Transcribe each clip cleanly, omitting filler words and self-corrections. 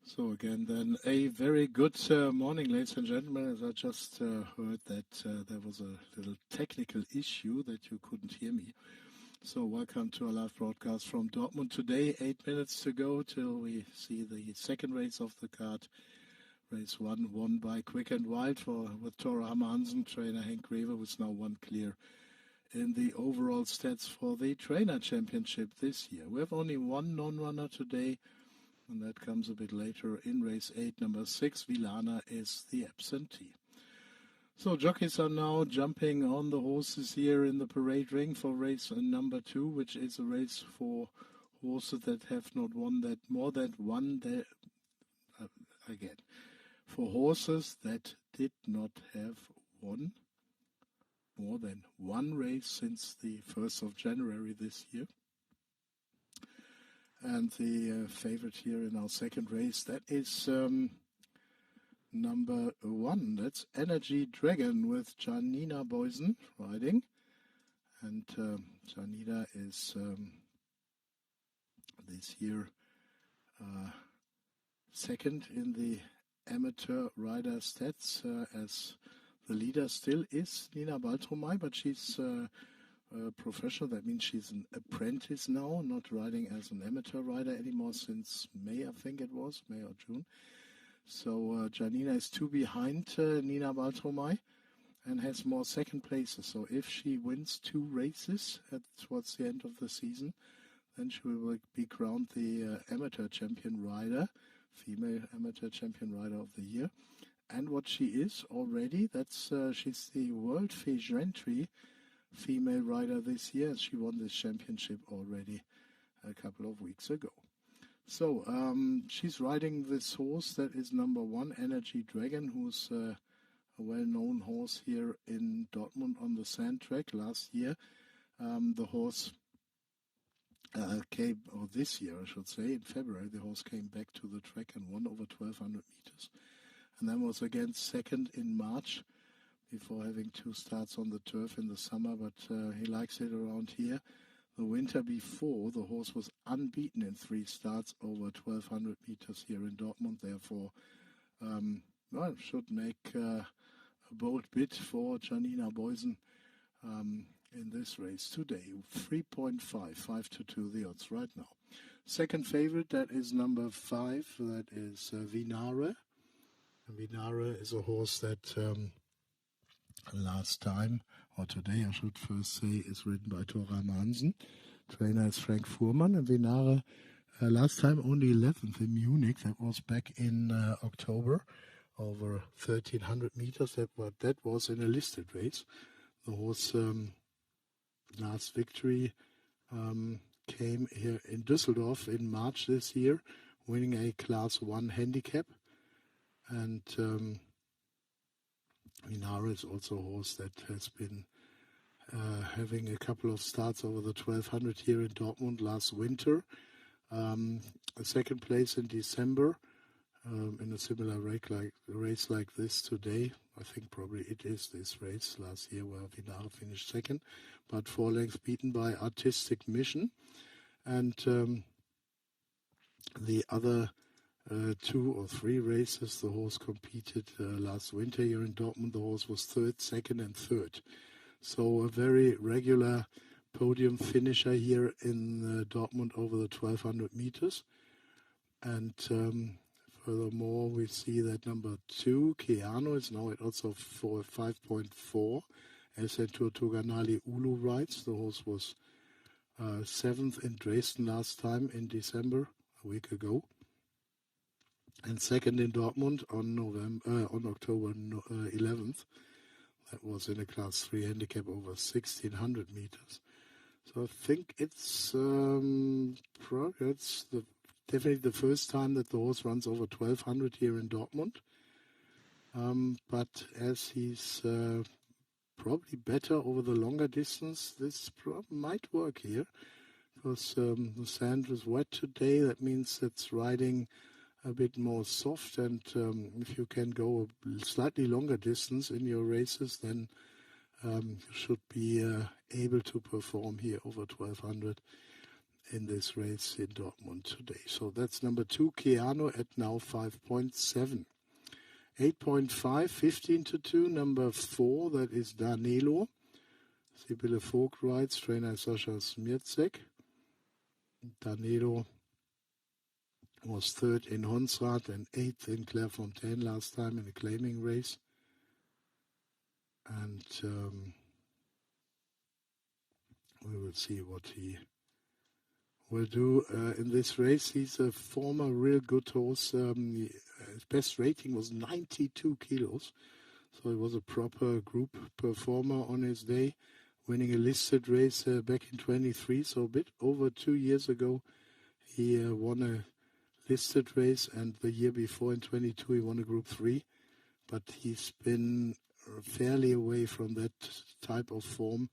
So again, then a very good morning, ladies and gentlemen. As I just heard that there was a little technical issue that you couldn't hear me. So welcome to our live broadcast from Dortmund today. 8 minutes to go till we see the second race of the card. Race 1 won by Quick and Wild with Tora Hammer Hansen, trainer Henk Greve, who's now one clear in the overall stats for the trainer championship this year. We have only one non-runner today, and that comes a bit later in race 8, number 6. Vilana is the absentee. So jockeys are now jumping on the horses here in the parade ring for race number 2, which is a race for horses that have not won that more than one day. Again, for horses that did not have won more than one race since the 1st of January this year. And the favorite here in our second race, that is number 1. That's Energy Dragon with Janina Boysen riding. And Janina is this year second in the amateur rider stats, as the leader still is Nina Baltromay, but she's professional. That means she's an apprentice now, not riding as an amateur rider anymore since May, I think it was, May or June. So Janina is 2 behind Nina Baltromay and has more second places. So if she wins 2 races towards the end of the season, then she will be crowned the amateur champion rider, female amateur champion rider of the year. And what she is already, that's she's the World Feiert female rider this year. She won this championship already a couple of weeks ago. So she's riding this horse that is number 1, Energy Dragon, who's a well-known horse here in Dortmund on the sand track. Last year, the horse came, or this year I should say, in February, the horse came back to the track and won over 1,200 meters. And then was again second in March, before having 2 starts on the turf in the summer, but he likes it around here. The winter before, the horse was unbeaten in 3 starts over 1,200 meters here in Dortmund. Therefore, should make a bold bid for Janina Boysen in this race today. 3.5, 5-2 the odds right now. Second favorite, that is number 5, that is Vinare. Vinare is a horse that last time, or today I should first say, is ridden by Tora Hansen. Trainer is Frank Fuhrmann. And Vinare last time only 11th in Munich. That was back in October, over 1,300 meters. That was in a listed race. The horse last victory came here in Düsseldorf in March this year, winning a Class 1 handicap. And Vinare is also a horse that has been having a couple of starts over the 1,200 here in Dortmund last winter. A second place in December in a similar race like this today. I think probably it is this race last year where Vinare finished second, but 4 lengths beaten by Artistic Mission. And the other 2 or 3 races the horse competed last winter here in Dortmund. The horse was 3rd, 2nd and 3rd. So a very regular podium finisher here in Dortmund over the 1,200 meters. And furthermore, we see that number 2, Keanu, is now at odds of 5.4. As Tuganali Ulu rides. The horse was 7th in Dresden last time in December, a week ago. And 2nd in Dortmund on October 11th. That was in a Class 3 handicap over 1,600 meters. So I think it's definitely the first time that the horse runs over 1,200 here in Dortmund. But as he's probably better over the longer distance, this might work here. Because the sand was wet today. That means it's riding a bit more soft, and if you can go a slightly longer distance in your races, then you should be able to perform here over 1,200 in this race in Dortmund today. So that's number 2, Keanu, at now 5.7. 8.5, 15-2, number 4, that is Danilo. Sibylle Vogt rides, trainer Sascha Smircek. Danilo was 3rd in Honsrad and 8th in Clairefontaine last time in a claiming race. And we will see what he will do in this race. He's a former real good horse. His best rating was 92 kilos. So he was a proper group performer on his day, winning a listed race back in 23. So a bit over 2 years ago, he won a listed race, and the year before in 22 he won a Group 3. But he's been fairly away from that type of form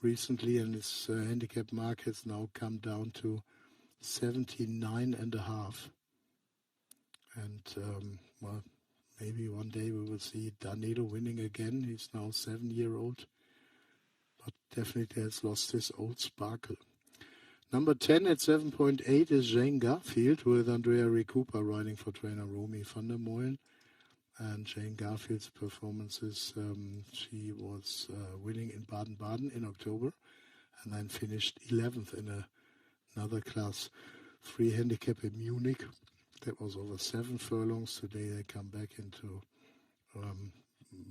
recently, and his handicap mark has now come down to 79.5. And well, maybe one day we will see Danilo winning again. He's now 7-year-old, but definitely has lost his old sparkle. Number 10 at 7.8 is Jane Garfield, with Andrea Recupera riding for trainer Romy van der Meulen. And Jane Garfield's performances, she was winning in Baden-Baden in October, and then finished 11th in another class 3 handicap in Munich. That was over 7 furlongs. Today they come back into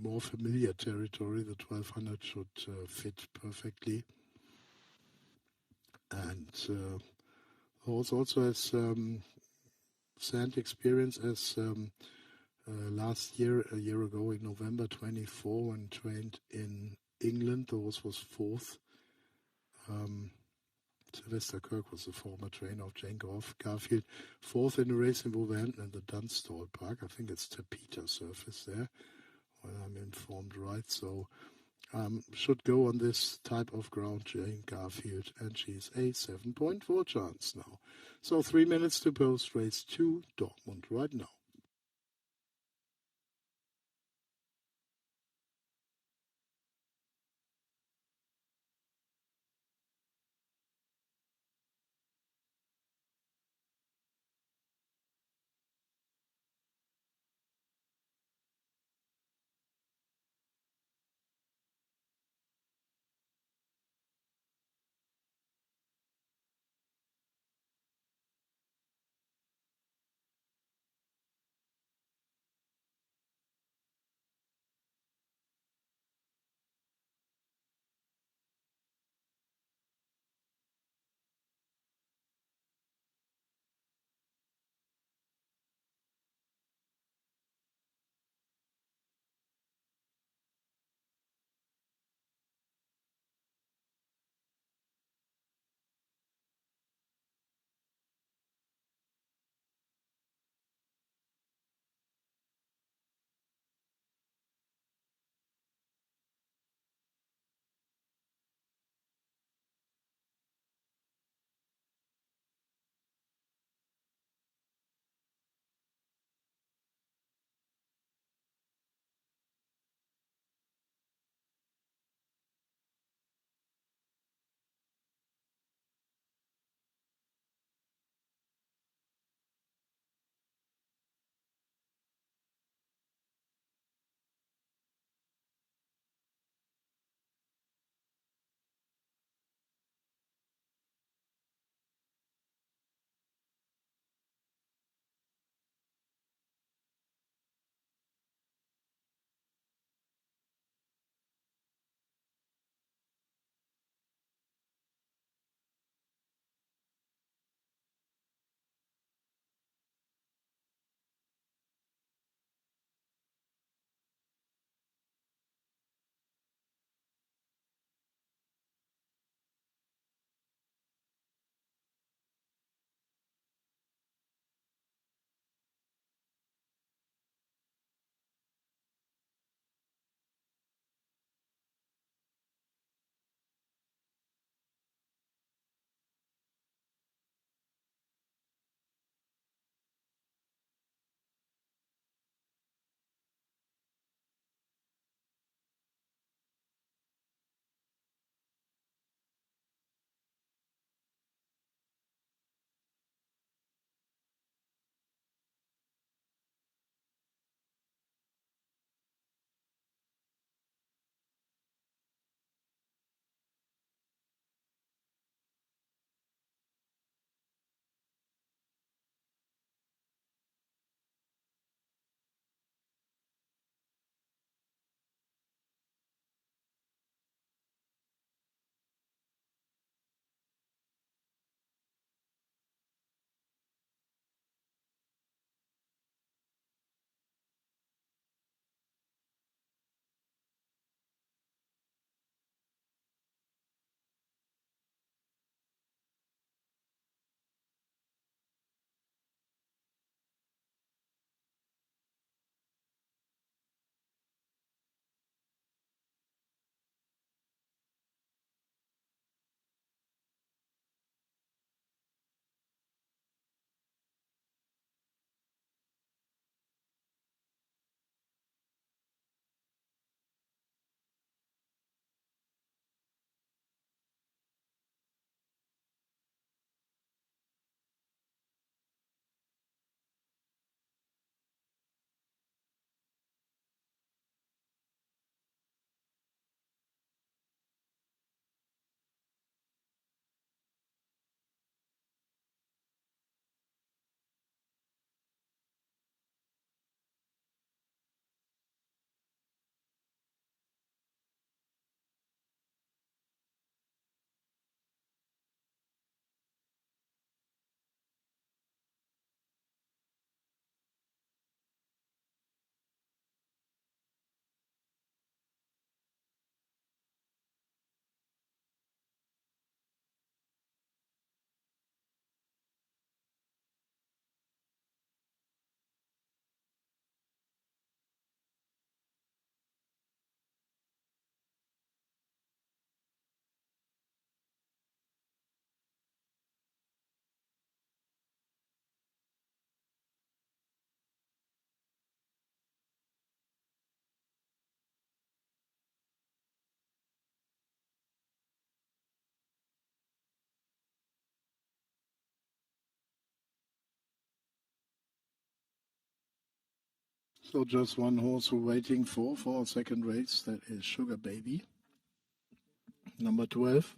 more familiar territory. The 1200 should fit perfectly. And horse also has sand experience, as last year, a year ago in November 24, when trained in England. The horse was 4th. Sylvester Kirk was the former trainer of Jane Garfield. 4th in the race in Wolverhampton and the Dunstall Park. I think it's Tapeta surface there, when I'm informed right. So should go on this type of ground, Jane Garfield, and she's a 7.4 chance now. So 3 minutes to post race 2, Dortmund right now. So just one horse we're waiting for our second race. That is Sugar Baby, number 12.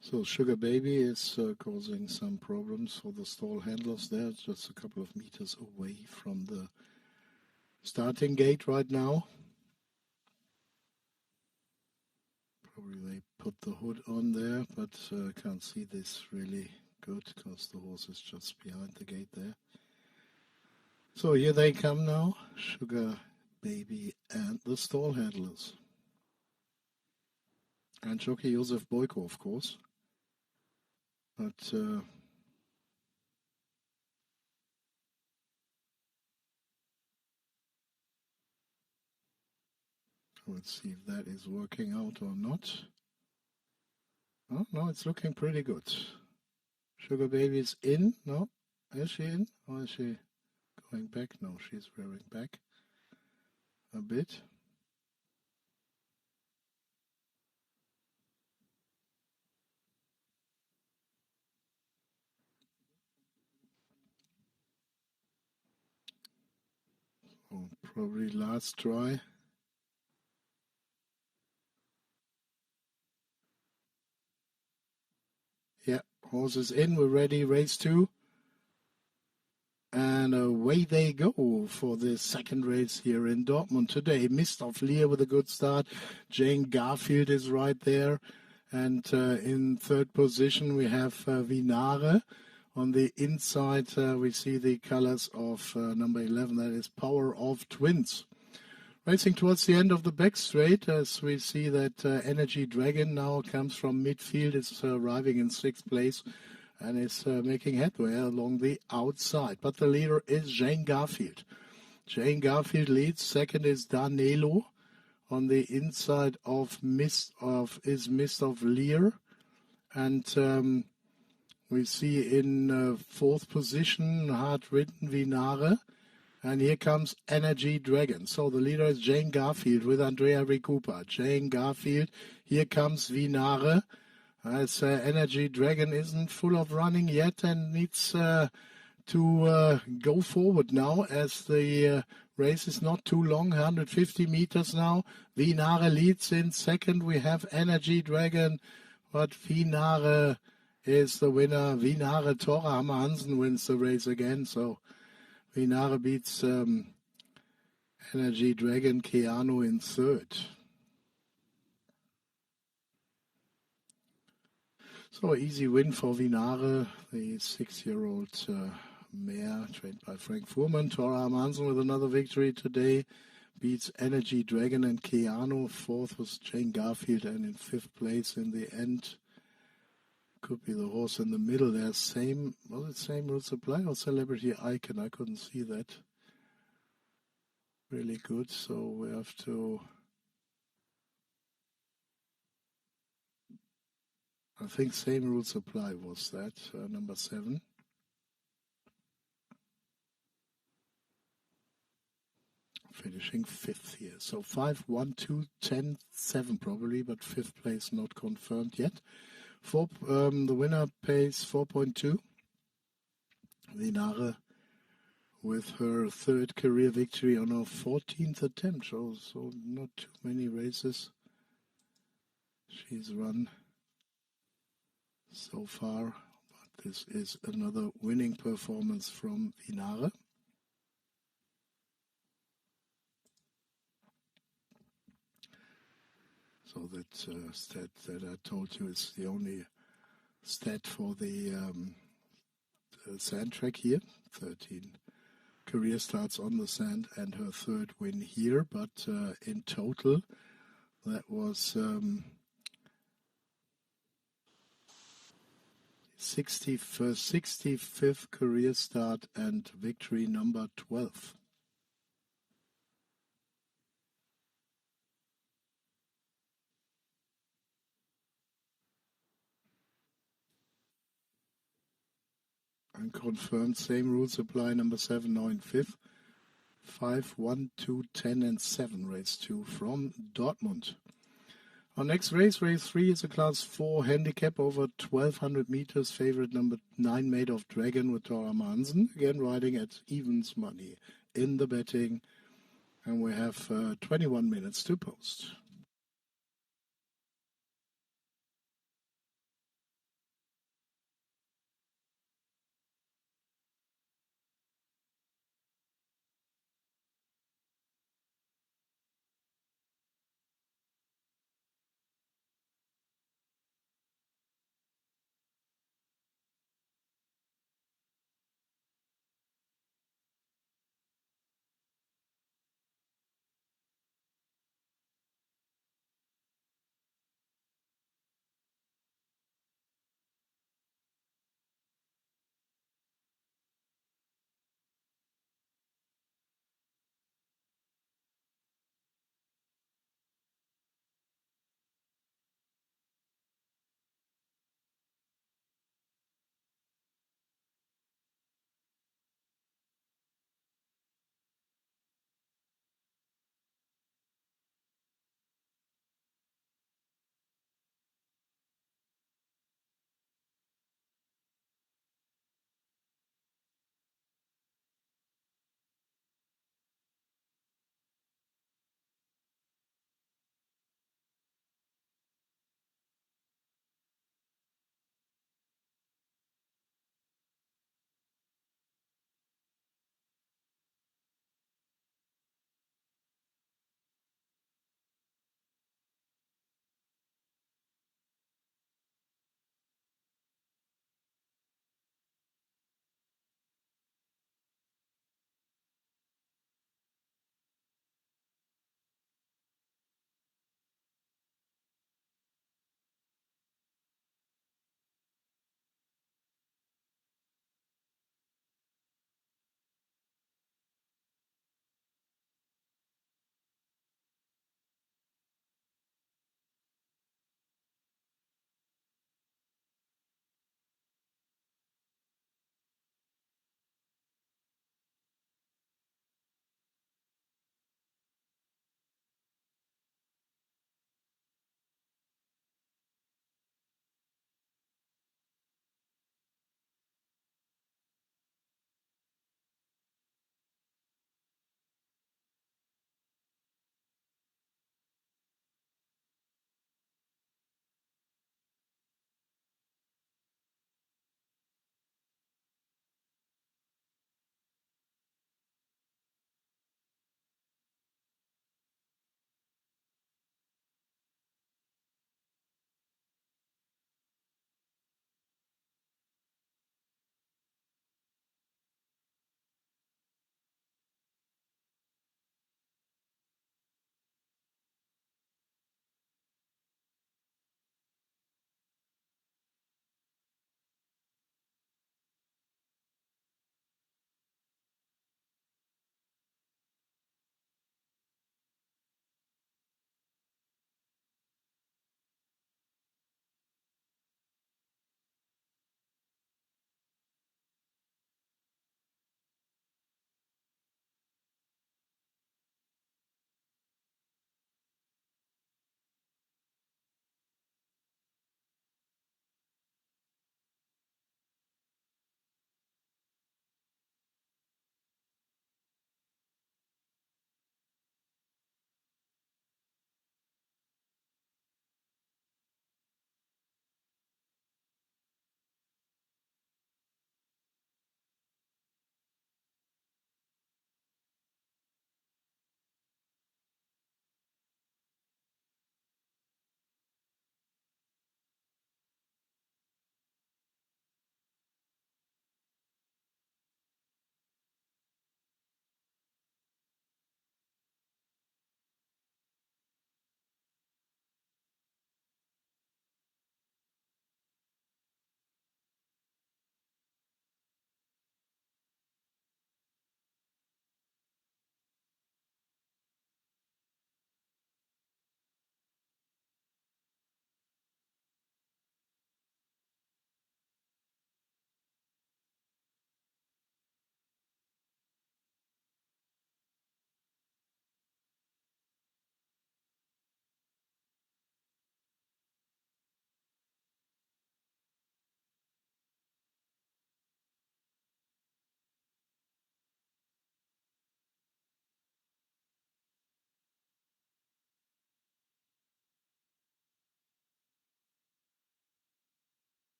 So Sugar Baby is causing some problems for the stall handlers there. It's just a couple of meters away from the starting gate right now. Probably they put the hood on there, but can't see this really good because the horse is just behind the gate there. So here they come now, Sugar Baby and the stall handlers. And jockey Josef Boyko, of course. But let's see if that is working out or not. Oh, no, it's looking pretty good. Sugar Baby's in. No, is she in? Or is she going back? No, she's rearing back a bit. Oh, probably last try. Yeah, horses in. We're ready. Race 2. And away they go for the second race here in Dortmund today. Mist of Lear with a good start. Jane Garfield is right there. And in third position we have Vinare. On the inside we see the colors of number 11. That is Power of Twins. Racing towards the end of the back straight as we see that Energy Dragon now comes from midfield. It's arriving in 6th place. And is making headway along the outside. But the leader is Jane Garfield. Jane Garfield leads. Second is Danilo. On the inside of Mist of Lear. And we see in fourth position hard-ridden Vinare. And here comes Energy Dragon. So the leader is Jane Garfield with Andrea Ricupa. Jane Garfield. Here comes Vinare. As Energy Dragon isn't full of running yet and needs to go forward now as the race is not too long, 150 meters now. Vinare leads in second. We have Energy Dragon, but Vinare is the winner. Vinare, Tora Hammer Hansen wins the race again. So Vinare beats Energy Dragon, Keanu in third. So easy win for Vinare, the 6-year-old mare trained by Frank Fuhrmann. Tora Hansen with another victory today beats Energy Dragon and Keanu. Fourth was Jane Garfield, and in 5th place in the end could be the horse in the middle there. Was it same Rule Supply or Celebrity Icon? I couldn't see that. Really good. So we have to. I think Same Rule Supply was that, number 7. Finishing 5th here. So 5, 1, 2, 10, 7 probably, but 5th place not confirmed yet. The winner pays 4.2. Vinare with her 3rd career victory on her 14th attempt. So not too many races she's run so far, but this is another winning performance from Vinare. So that stat that I told you is the only stat for the sand track here. 13 career starts on the sand and her 3rd win here, but in total that was 65th career start and victory number 12. And confirmed, same rules apply. Number 7 now in 5th. 5, 1, 2, 10 and 7, race 2 from Dortmund. Our next race, race 3, is a class 4 handicap over 1200 meters. Favorite number 9, Made of Dragon with Tora Mansen. Again riding at evens money in the betting. And we have 21 minutes to post.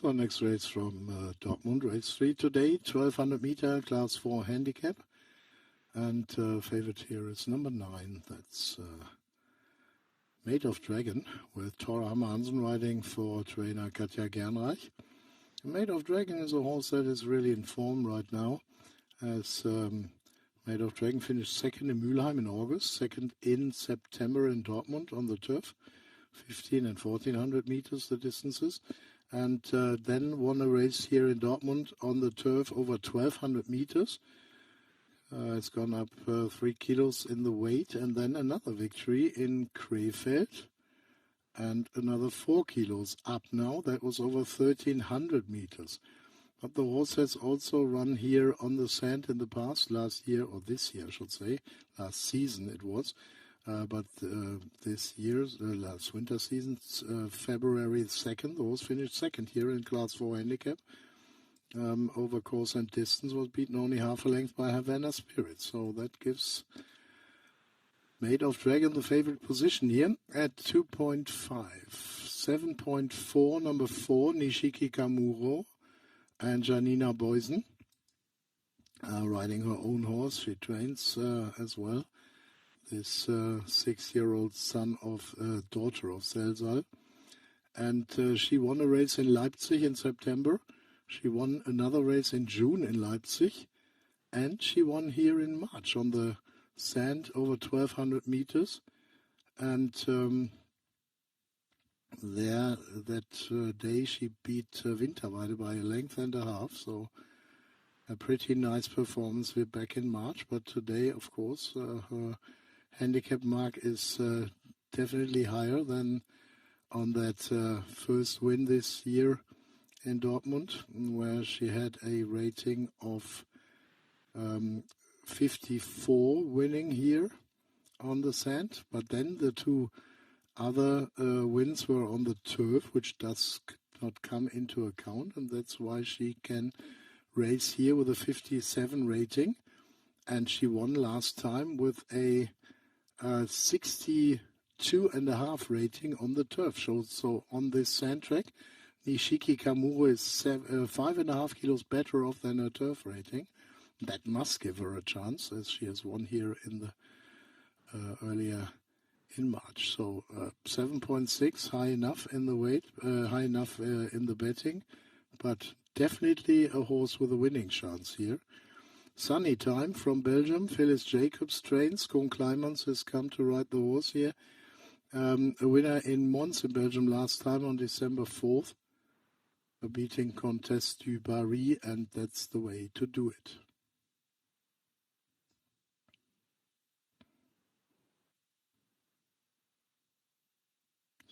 So next race from Dortmund, race 3 today, 1200 meter, class 4 handicap. And favorite here is number 9, that's Made of Dragon, with Tora Hansen riding for trainer Katja Gernreich. Made of Dragon is a horse that is really in form right now, as Made of Dragon finished second in Mülheim in August, second in September in Dortmund on the turf, 15 and 1400 meters the distances, and then won a race here in Dortmund on the turf over 1200 meters. It's gone up 3 kilos in the weight, and then another victory in Krefeld, and another 4 kilos up now. That was over 1300 meters. But the horse has also run here on the sand in the past, last year, or this year I should say, last season it was. But this year's last winter season, February 2nd, the horse finished second here in Class 4 handicap. Over course and distance, was beaten only half a length by Havana Spirit. So that gives Made of Dragon the favorite position here at 2.5. 7.4, number 4, Nishiki Kamuro and Janina Boysen, riding her own horse. She trains as well. This 6-year-old daughter of Selsal. And she won a race in Leipzig in September. She won another race in June in Leipzig. And she won here in March on the sand over 1200 meters. And that day she beat Winterweide by a length and a half. So a pretty nice performance. We're back in March. But today, of course, her handicap mark is definitely higher than on that first win this year in Dortmund, where she had a rating of 54 winning here on the sand. But then the two other wins were on the turf, which does not come into account, and that's why she can race here with a 57 rating. And she won last time with a 62.5 rating on the turf. So on this sand track, Nishiki Kamuro is 5.5 kilos better off than her turf rating. That must give her a chance, as she has won here in the earlier in March. So 7.6, high enough in the weight, high enough in the betting, but definitely a horse with a winning chance here. Sunny Time from Belgium. Phyllis Jacobs trains. Koen Kleimans has come to ride the horse here. A winner in Mons in Belgium last time on December 4th. Beating Contest du Barry, and that's the way to do it.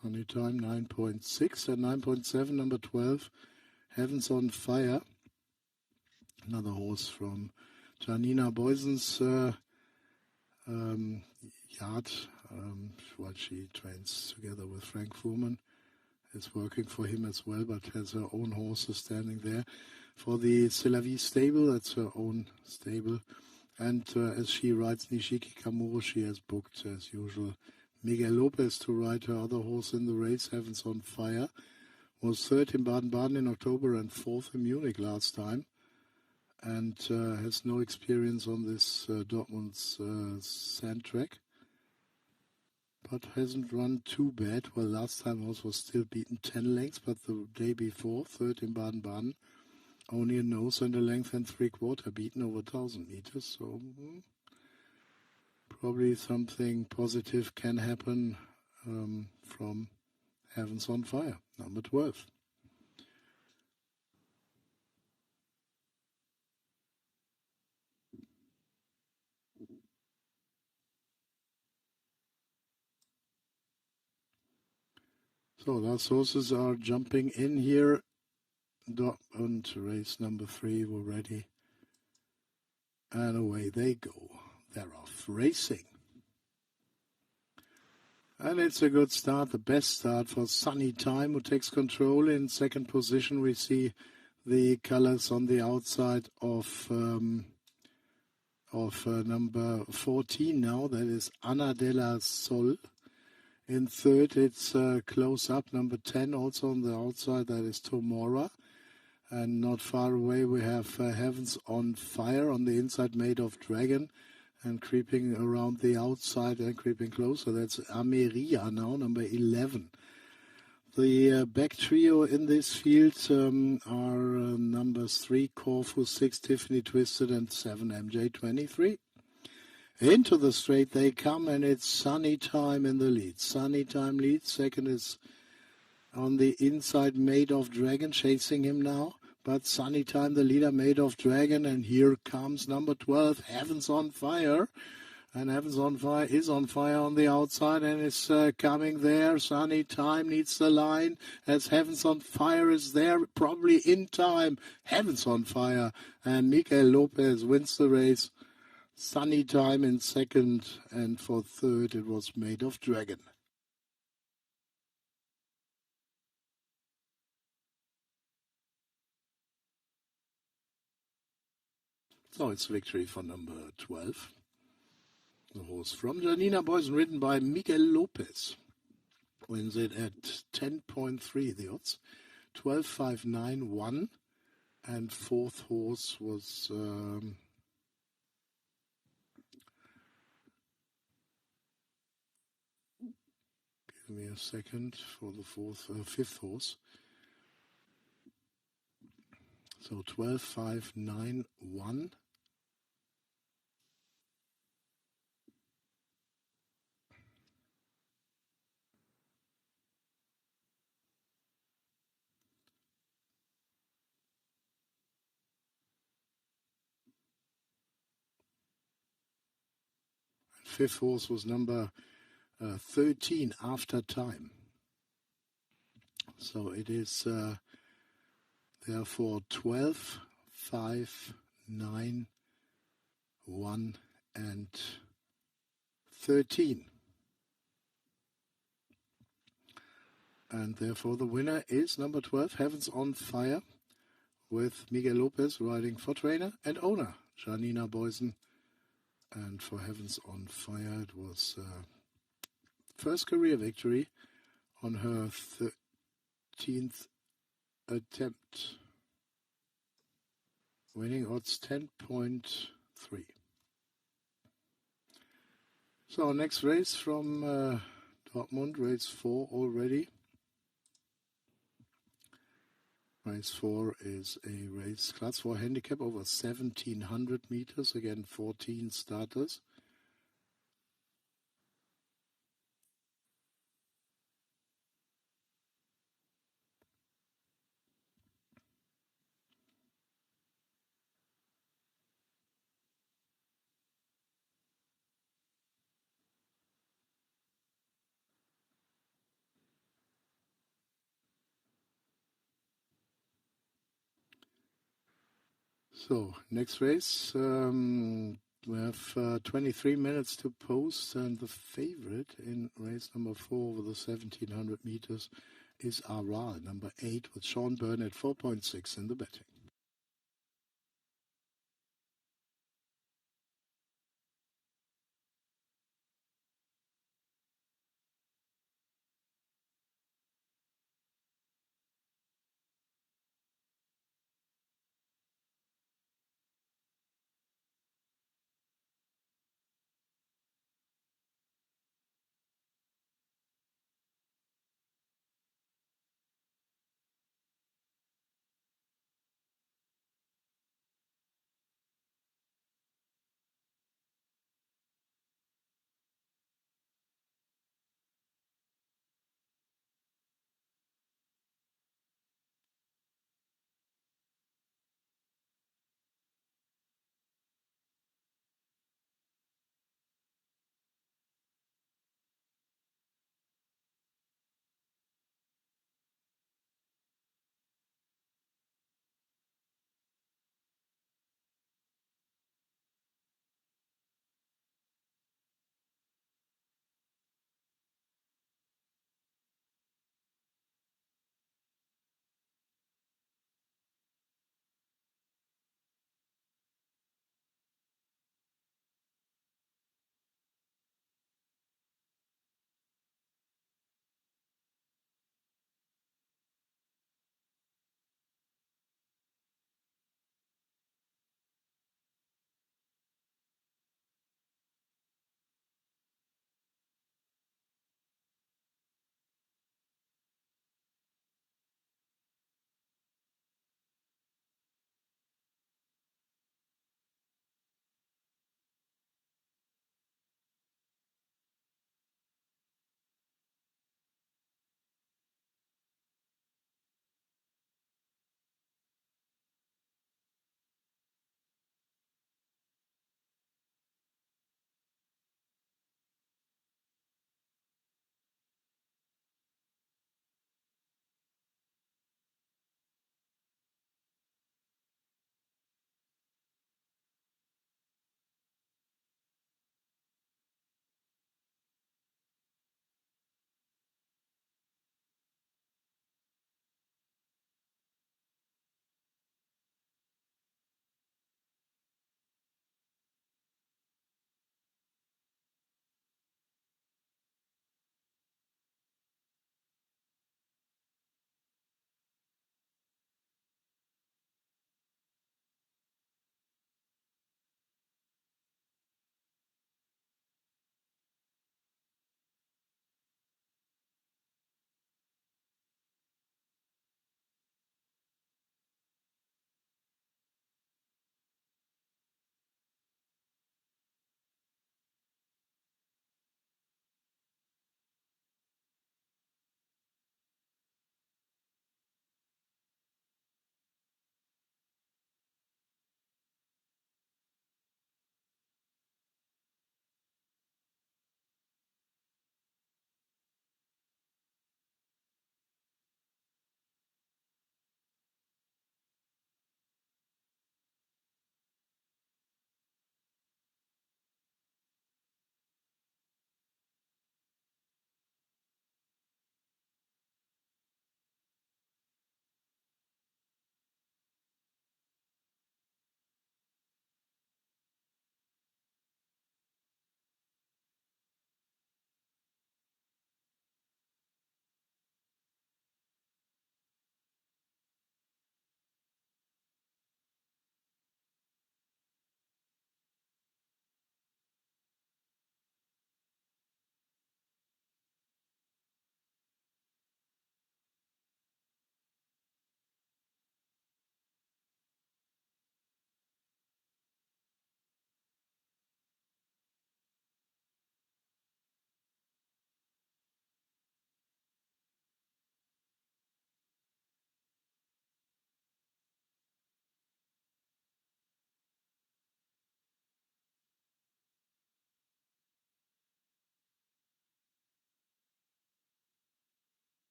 Sunny Time 9.6 and 9.7, number 12, Heavens on Fire. Another horse from Janina Boysen's yard, while she trains together with Frank Fuhrmann. Is working for him as well, but has her own horses standing there. For the Selavi stable, that's her own stable. And as she rides Nishiki Kamuro, she has booked, as usual, Miguel Lopez to ride her other horse in the race, Heavens on Fire. Was third in Baden-Baden in October and fourth in Munich last time. And has no experience on this Dortmund's sand track. But hasn't run too bad. Well, last time horse was still beaten 10 lengths, but the day before, third in Baden-Baden, only a nose and a length and 3/4 beaten over 1,000 meters. So probably something positive can happen from Heavens on Fire, number 12. So those horses are jumping in here. Dortmund race number 3, we're ready. And away they go. They're off racing. And it's a good start, the best start for Sunny Time, who takes control. In second position, we see the colors on the outside of number 14 now. That is Ana de la Sol. In third, it's close up, number 10, also on the outside, that is Tomorrow. And not far away, we have Heavens on Fire on the inside, Made of Dragon. And creeping around the outside and creeping closer, that's Ameria now, number 11. The back trio in this field are numbers 3, Corfu, 6, Tiffany Twisted, and 7, MJ23. Into the straight they come, and it's Sunny Time in the lead. Sunny Time leads. Second is on the inside, Made of Dragon, chasing him now. But Sunny Time, the leader, Made of Dragon, and here comes number 12, Heavens on Fire. And Heavens on Fire is on fire on the outside and is coming there. Sunny Time needs the line as Heavens on Fire is there, probably in time. Heavens on Fire, and Miguel Lopez wins the race. Sunny Time in second, and for third it was Made of Dragon. So it's victory for number 12. The horse from Janina Boysen, ridden by Miguel Lopez, wins it at 10.3 the odds, 12.591, and fourth horse was give me a second for the fifth horse. So 12.591. Fifth horse was number 13, After Time. So it is therefore 12, 5, 9, 1, and 13. And therefore the winner is number 12, Heavens on Fire, with Miguel Lopez riding for trainer and owner, Janina Boysen. And for Heavens on Fire, it was first career victory on her 13th attempt. Winning odds 10.3. So next race from Dortmund, race 4 already. Race 4 is a race, class 4 handicap over 1,700 meters, again 14 starters. So, next race, we have 23 minutes to post, and the favorite in race number 4 over the 1,700 meters is Aral, number 8, with Sean Byrne at 4.6 in the betting.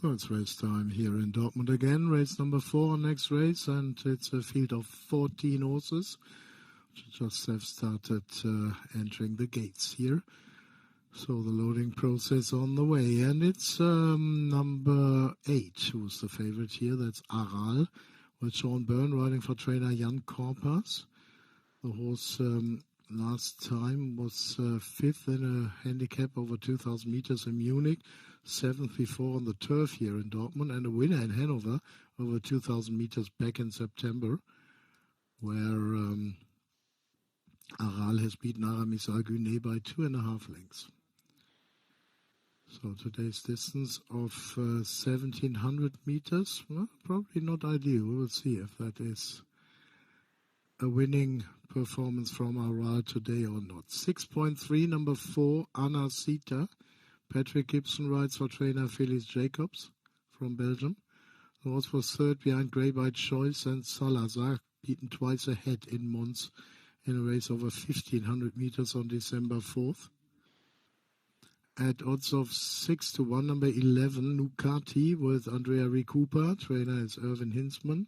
So it's race time here in Dortmund again. Race number 4, next race, and it's a field of 14 horses, which just have started entering the gates here. So the loading process on the way, and it's number 8 who's the favorite here. That's Aral, with Sean Byrne riding for trainer Jan Korpas. The horse last time was 5th in a handicap over 2,000 meters in Munich, 7th before on the turf here in Dortmund, and a winner in Hanover over 2,000 meters back in September, where Aral has beaten Aramis Alguné by 2.5 lengths. So today's distance of 1,700 meters, well, probably not ideal. We will see if that is a winning performance from Aral today or not. 6.3, number 4, Anna Sita. Patrick Gibson rides for trainer Felix Jacobs from Belgium. The horse was 3rd behind Grey-Bite Choice and Salazar, beaten twice ahead in Mons in a race over 1,500 meters on December 4th. At odds of 6-1, number 11, Nucati with Andrea Ricupa. Trainer is Irvin Hinsman.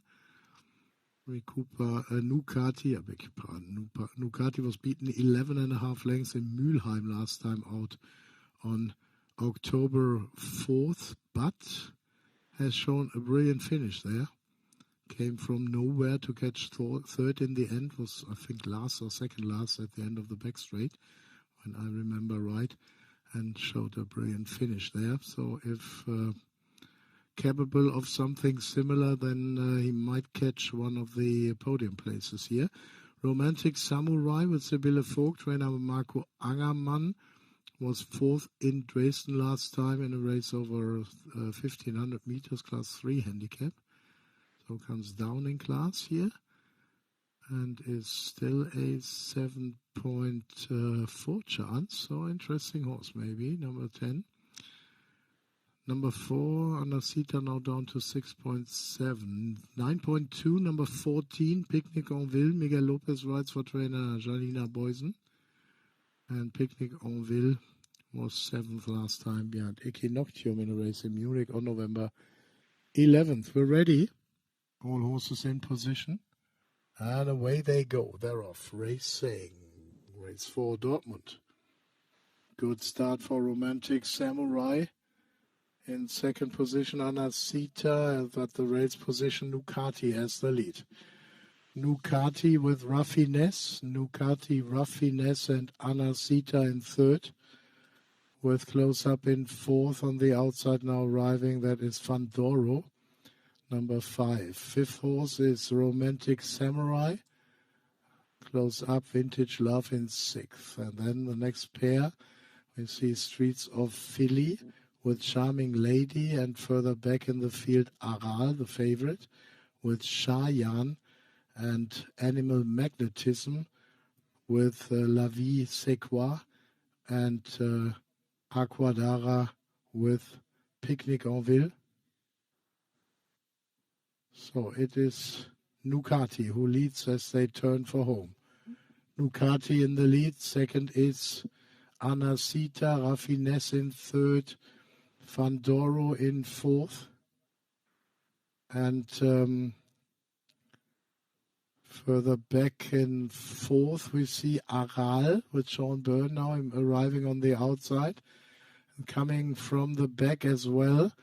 Nucati, I beg your pardon. Nucati was beaten 11.5 lengths in Mülheim last time out on October 4th, but has shown a brilliant finish there. Came from nowhere to catch 3rd in the end, was I think last or second last at the end of the back straight, when I remember right, and showed a brilliant finish there. So if capable of something similar, then he might catch one of the podium places here. Romantic Samurai with Sibylle Vogt, trainer Marco Angermann, was 4th in Dresden last time in a race over 1,500 meters, class 3 handicap. So comes down in class here and is still a 7.4 chance. So interesting horse maybe, number 10. Number 4, Anasita now down to 6.7. 9.2, number 14, Picnic en Ville. Miguel Lopez rides for trainer Janina Boysen. And Picnic en Ville was 7th last time behind Equinoctium in a race in Munich on November 11th. We're ready. All horses in position. And away they go. They're off racing. Race 4, Dortmund. Good start for Romantic Samurai. In second position, Anasita. At the race position, Nucati has the lead. Nucati with Raffinesse. Nucati, Raffinesse and Anasita in third. With close-up in fourth. On the outside now arriving, that is Fandoro, number 5. Fifth horse is Romantic Samurai. Close-up, Vintage Love in sixth. And then the next pair, we see Streets of Philly with Charming Lady, and further back in the field, Aral, the favorite, with Shayan, and Animal Magnetism with La Vie C'est Quoi, and Aquadara with Picnic en Ville. So it is Nucati who leads as they turn for home. Nucati in the lead. Second is Anasita, Raffinesse in third, Fandoro in fourth, and further back in fourth we see Aral with Sean Byrne now arriving on the outside. And coming from the back as well,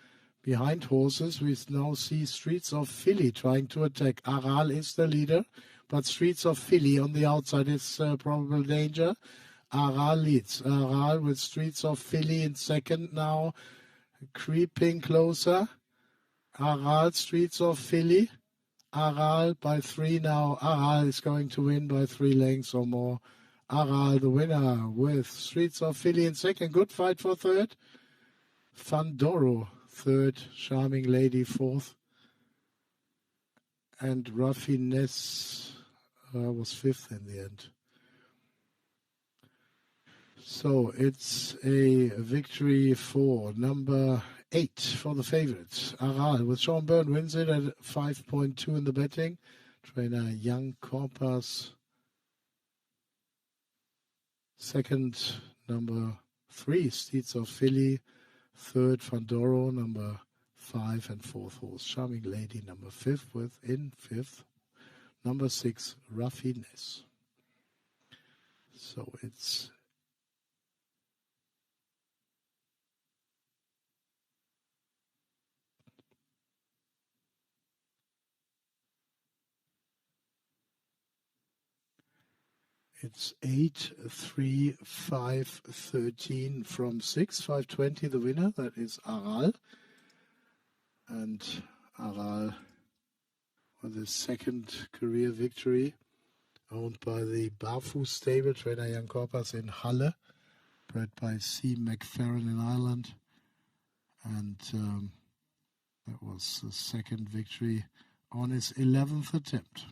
behind horses, we now see Streets of Philly trying to attack. Aral is the leader, but Streets of Philly on the outside is probable danger. Aral leads. Aral with Streets of Philly in second now, creeping closer. Aral, Streets of Philly. Aral by 3 now. Aral is going to win by 3 lengths or more. Aral the winner with Streets of Philly in second. Good fight for third. Fandoro third. Charming Lady fourth. And Raffinesse was fifth in the end. So it's a victory for number 8 for the favorites. Aral with Sean Byrne wins it at 5.2 in the betting. Trainer Jan Korpas. Second, number 3, Streets of Philly. Third, Fandoro. Number 5 and 4th horse, Charming Lady, number 5 in 5th, number 6, Raffinesse. So it's It's 8, 3, 5, 13 from 6, 520 the winner, that is Aral. And Aral with his second career victory, owned by the Barfuß stable, trainer Jan Korpas in Halle, bred by C. McFerrin in Ireland. And that was the second victory on his 11th attempt.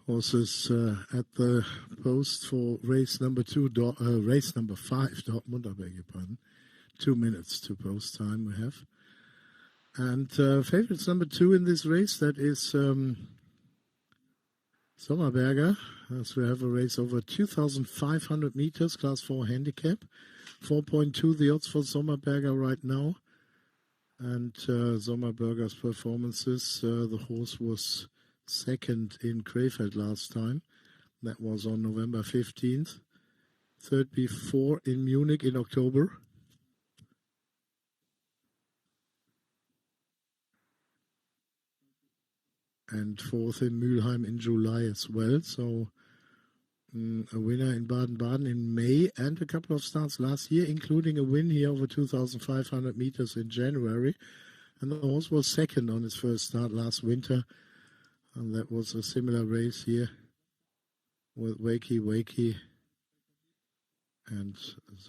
Horses at the post for race number 5, Dortmund, I beg your pardon. 2 minutes to post time we have. And favorites number 2 in this race, that is Sommerberger, as we have a race over 2,500 meters, class 4 handicap. 4.2 the odds for Sommerberger right now. And Sommerberger's performances, the horse was second in Krefeld last time. That was on November 15th. Third before in Munich in October. And fourth in Mülheim in July as well. So a winner in Baden-Baden in May and a couple of starts last year, including a win here over 2,500 meters in January. And the horse was second on his first start last winter. And that was a similar race here with Wakey. And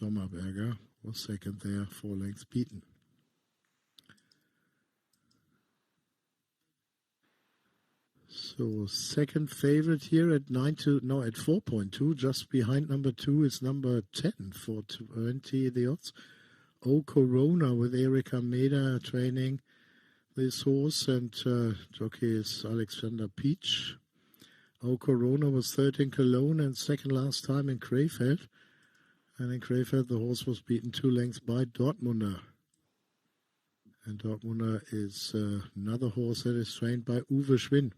Sommerberger was second there, 4 lengths beaten. So second favorite here at 4.2, just behind number 2 is number 10 for 20 the odds. O Corona with Erika Meda training this horse, and jockey is Alexander Peach. O Corona was third in Cologne and second last time in Krefeld. And in Krefeld the horse was beaten 2 lengths by Dortmunder. And Dortmunder is another horse that is trained by Uwe Schwinn.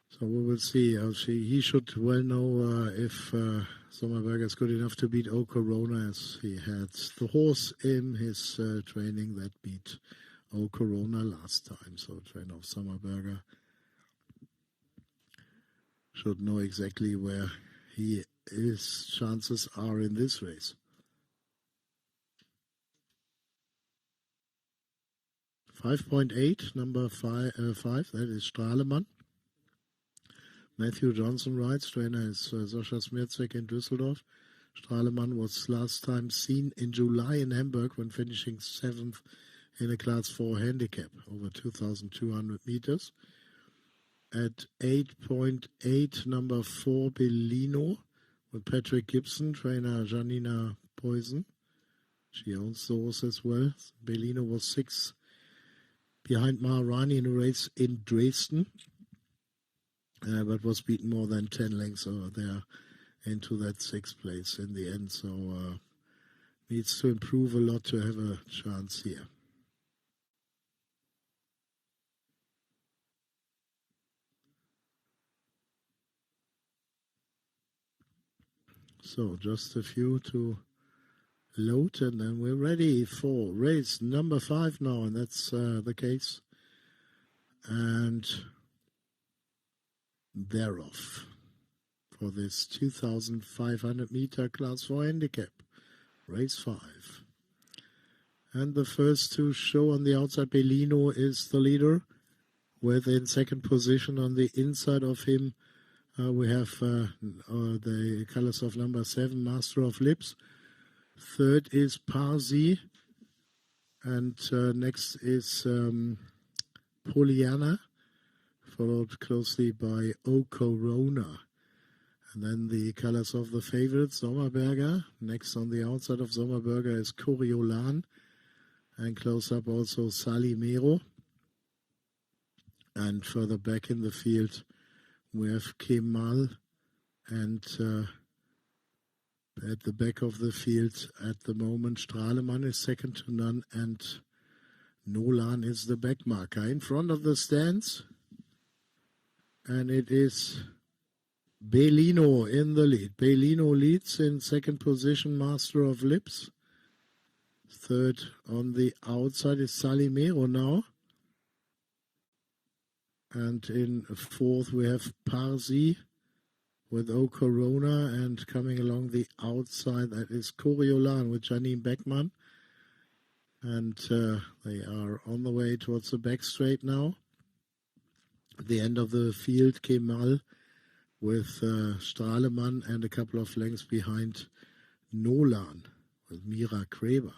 So we will see. He should well know if Sommerberger is good enough to beat O Corona, as he had the horse in his training that beat O Corona last time. So trainer of Sommerberger should know exactly where his chances are in this race. 5.8, number 5, that is Strahlemann. Matthew Johnson rides. Trainer is Sascha Smircek in Düsseldorf. Strahlemann was last time seen in July in Hamburg when finishing 7th in a class 4 handicap over 2,200 meters. At 8.8, number 4 Bellino with Patrick Gibson. Trainer Janina Poison. She owns the horse as well. Bellino was 6th behind Maharani in a race in Dresden. But was beaten more than 10 lengths over there into that 6th place in the end. So needs to improve a lot to have a chance here. So just a few to load, and then we're ready for race number 5 now, and that's the case. And they're off for this 2,500 meter class 4 handicap, race 5. And the first to show on the outside, Bellino is the leader, with in second position on the inside of him we have the colors of number 7, Master of Lips. Third is Parsi, and next is Pollyanna, followed closely by O Corona. And then the colors of the favorite, Sommerberger. Next on the outside of Sommerberger is Coriolan. And close up also Salimero. And further back in the field we have Kemal. And at the back of the field at the moment, Strahlemann is second to none. And Nolan is the back marker. In front of the stands, and it is Bellino in the lead. Bellino leads in second position, Master of Lips. Third on the outside is Salimero now. And in fourth we have Parsi with O Corona, and coming along the outside that is Coriolan with Janine Beckmann. And they are on the way towards the back straight now. At the end of the field, Kemal with Strahlemann, and a couple of lengths behind Nolan with Mira Kreber.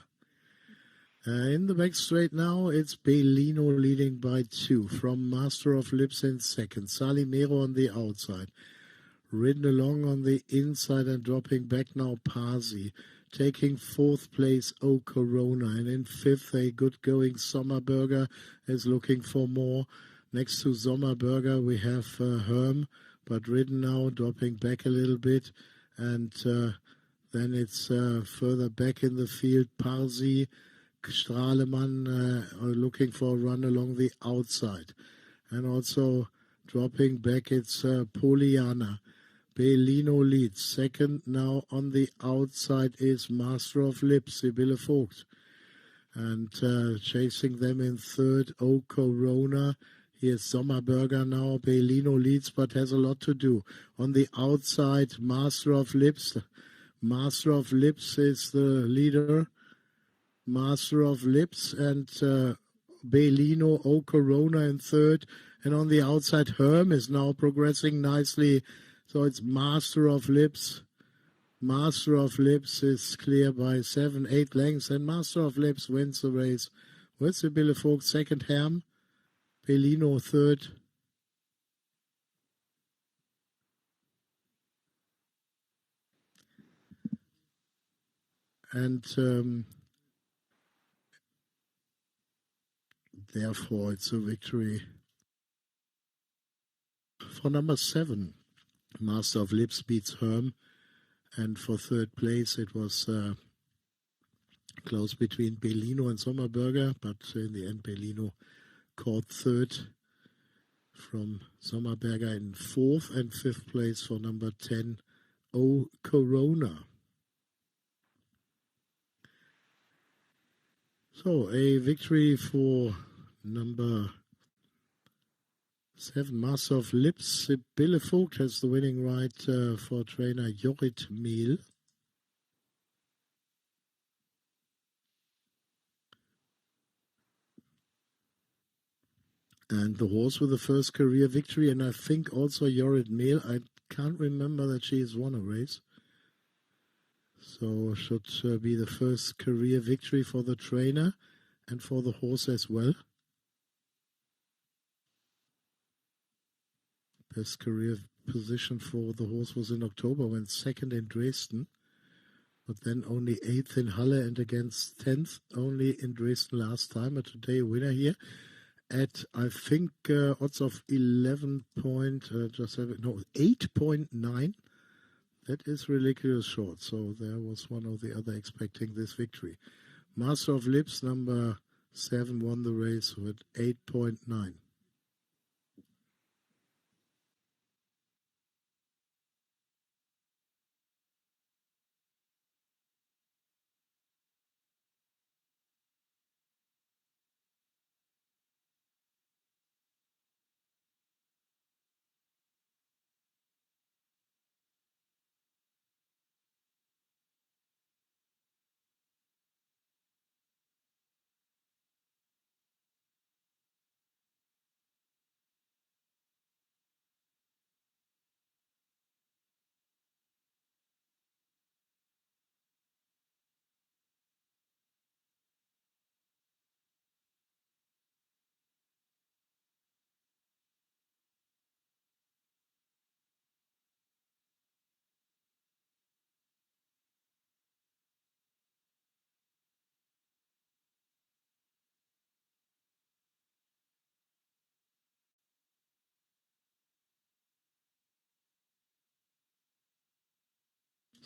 In the back straight now, it's Bellino leading by 2 from Master of Lips in second. Salimero on the outside. Ridden along on the inside and dropping back now Parsi. Taking 4th place, O Corona. And in 5th, a good going Sommerberger is looking for more. Next to Sommerberger, we have Herm, but ridden now, dropping back a little bit. And then it's further back in the field, Parsi, Strahlemann looking for a run along the outside. And also dropping back, it's Poliana. Bellino leads. Second now on the outside is Master of Lips, Sibylle Vogt. And chasing them in third, O Corona. Here's Sommerberger now. Bellino leads but has a lot to do. On the outside, Master of Lips. Master of Lips is the leader. Master of Lips and Bellino, O Corona in third. And on the outside, Herm is now progressing nicely. So it's Master of Lips. Master of Lips is clear by 7-8 lengths. And Master of Lips wins the race with Sibylle Vogt second, Herm. Bellino third. And therefore it's a victory for number 7. Master of Lips beats Herm, and for third place it was close between Bellino and Sommerberger, but in the end Bellino caught third from Sommerberger in 4th, and 5th place for number 10, O Corona. So a victory for number 7, Master of Lips. Sibylle Vogt has the winning right for trainer Jorrit Mehl. And the horse with the first career victory, and I think also Jorrit Mehl. I can't remember that she has won a race. So should be the first career victory for the trainer and for the horse as well. Best career position for the horse was in October, went second in Dresden, but then only 8th in Halle and against 10th only in Dresden last time. But today a winner here at, I think, odds of 8.9. That is ridiculous short. So there was one or the other expecting this victory. Master of Lips, number 7, won the race with 8.9.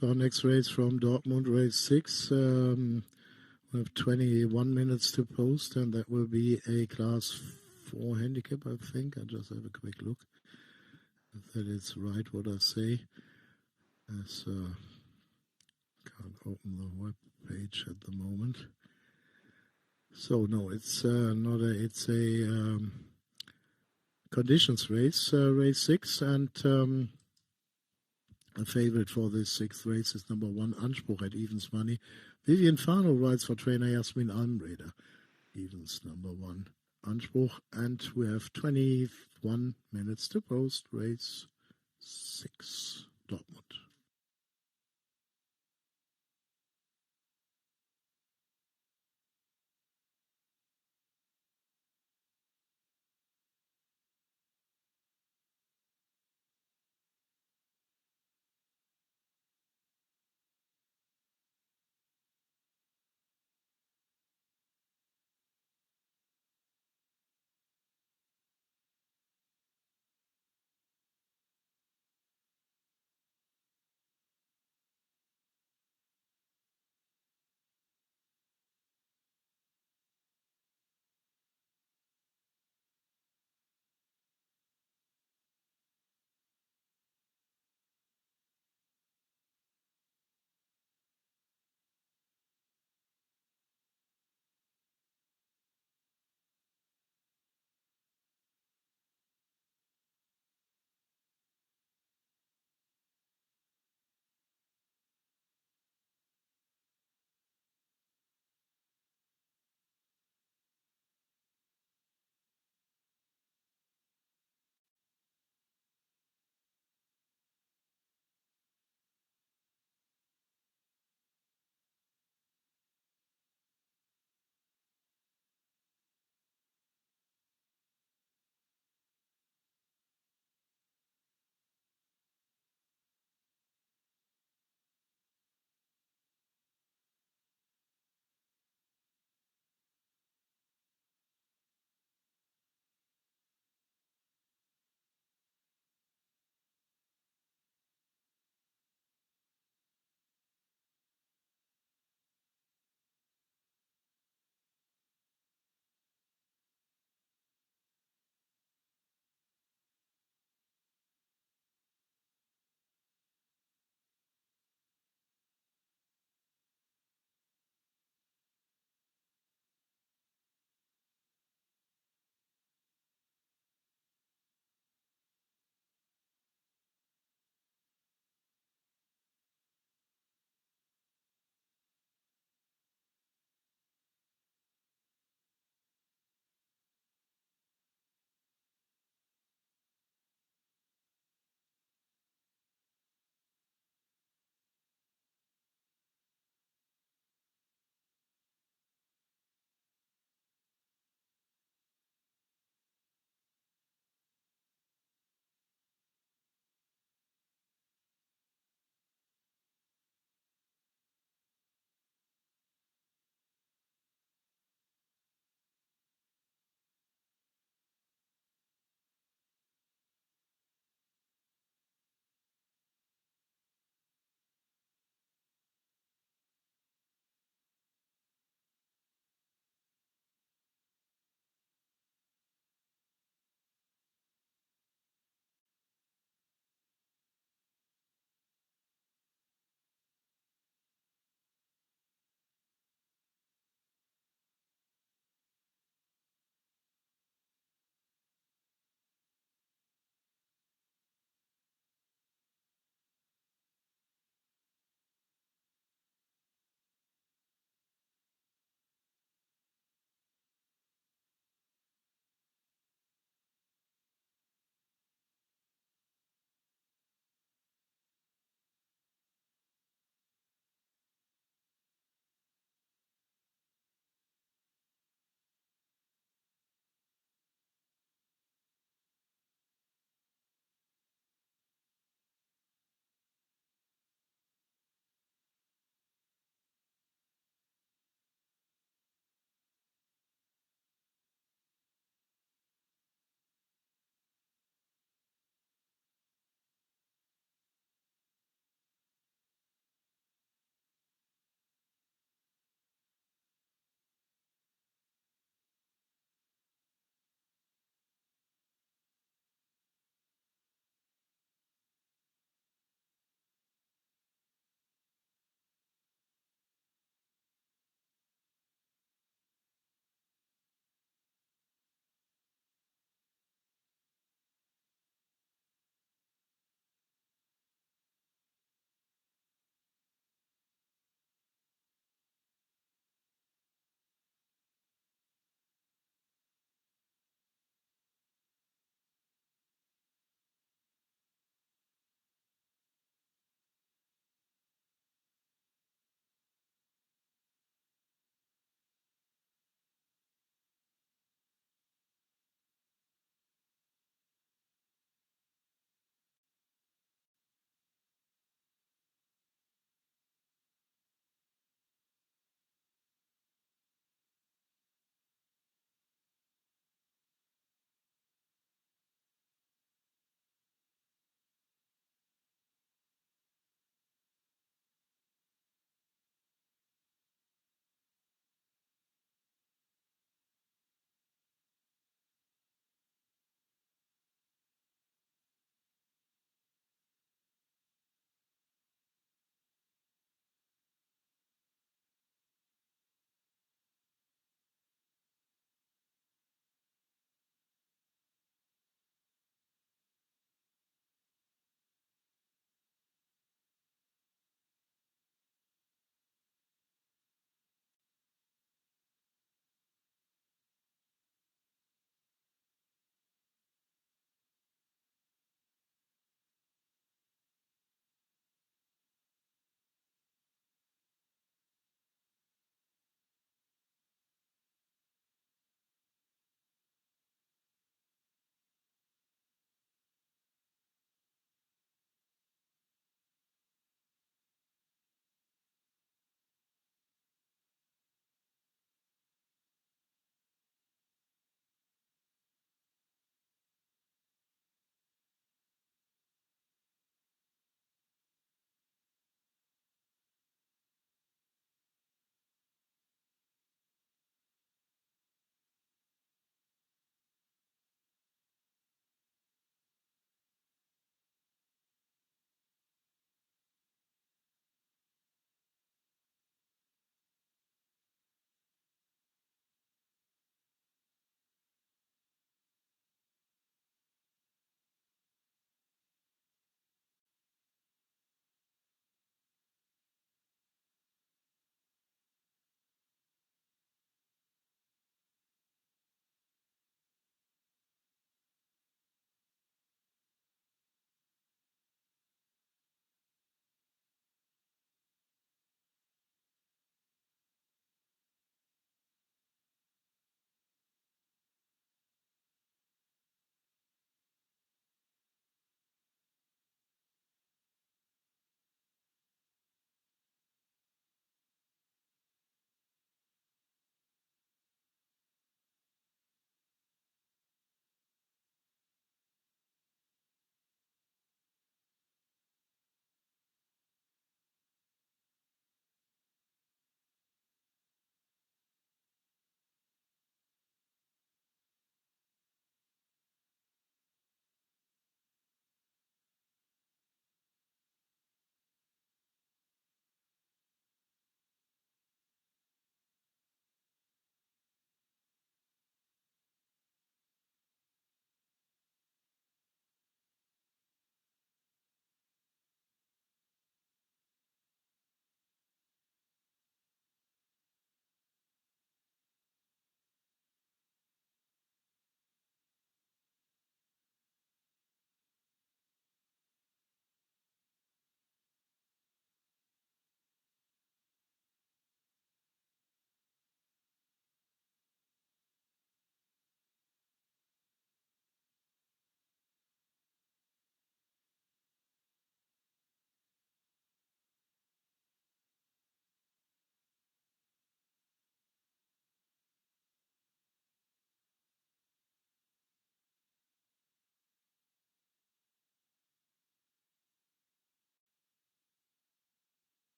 So next race from Dortmund, race 6. We have 21 minutes to post, and that will be a class 4 handicap, I think. I'll just have a quick look if that is right what I say. As can't open the web page at the moment. So no, it's not a. It's a conditions race, race 6, and a favorite for this 6th race is number 1, Anspruch at evens money. Vivian Fano rides for trainer Jasmin Almreder. Evens number 1, Anspruch, and we have 21 minutes to post race 6, Dortmund.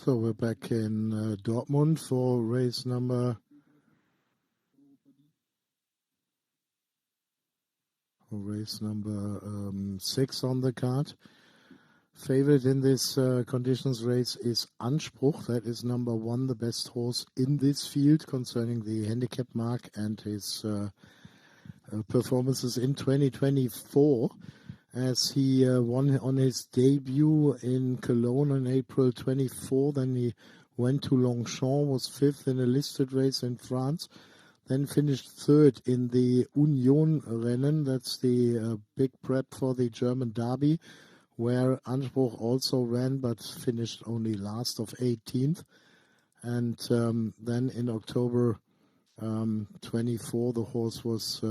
So we're back in Dortmund for race number 6 on the card. Favorite in this conditions race is Anspruch. That is number 1, the best horse in this field concerning the handicap mark and his performances in 2024, as he won on his debut in Cologne on April 24. Then he went to Longchamp, was 5th in a listed race in France, then finished 3rd in the Union Rennen. That's the big prep for the German Derby, where Anspruch also ran but finished only last of 18th. And then in October 24, the horse was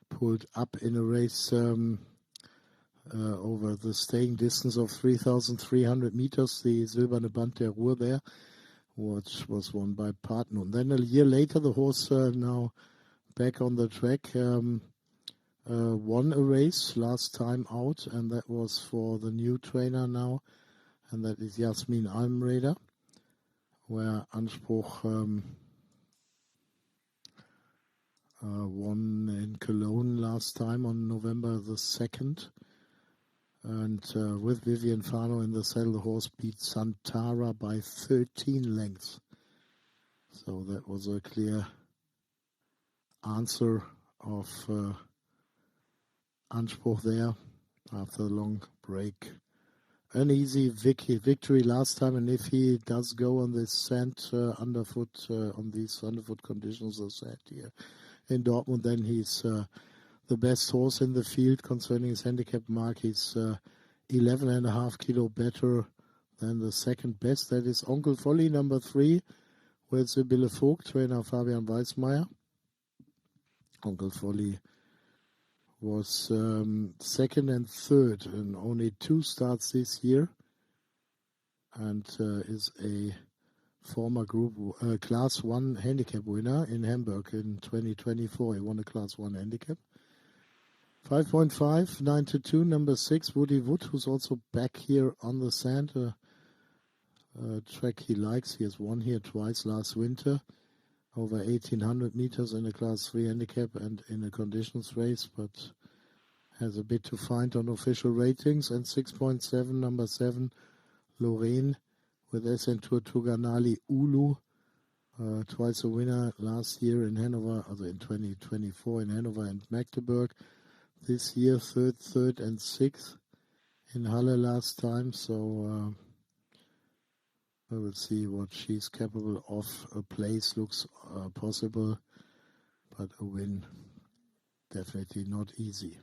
pulled up in a race over the staying distance of 3,300 meters, the Silberne Band der Ruhr there, which was won by Partnern. Then a year later, the horse now back on the track won a race last time out, and that was for the new trainer now, and that is Jasmin Almreder, where Anspruch won in Cologne last time on November the 2nd. And with Vivian Fano in the saddle, the horse beat Santara by 13 lengths. So that was a clear answer of Anspruch there after a long break. An easy victory last time, and if he does go on this sand underfoot, on these underfoot conditions, as said here in Dortmund, then he's the best horse in the field concerning his handicap mark. He's 11.5 kilo better than the second best. That is Onkel Folly, number 3, with Sibylle Vogt, trainer Fabian Weismeier. Onkel Folly was 2nd and 3rd in only 2 starts this year, and is a former group Class 1 handicap winner in Hamburg in 2024. He won a Class 1 handicap. 5.5, 9-2, number 6, Woody Wood, who's also back here on the sand, a track he likes. He has won here twice last winter, over 1,800 meters in a Class 3 handicap and in a conditions race, but has a bit to find on official ratings. And 6.7, number 7, Lorraine, with SN Tour Tuganali Ulu, twice a winner last year in Hanover, also in 2024 in Hanover and Magdeburg. This year, third and 6th in Halle last time. So we will see what she's capable of. A place looks possible, but a win definitely not easy.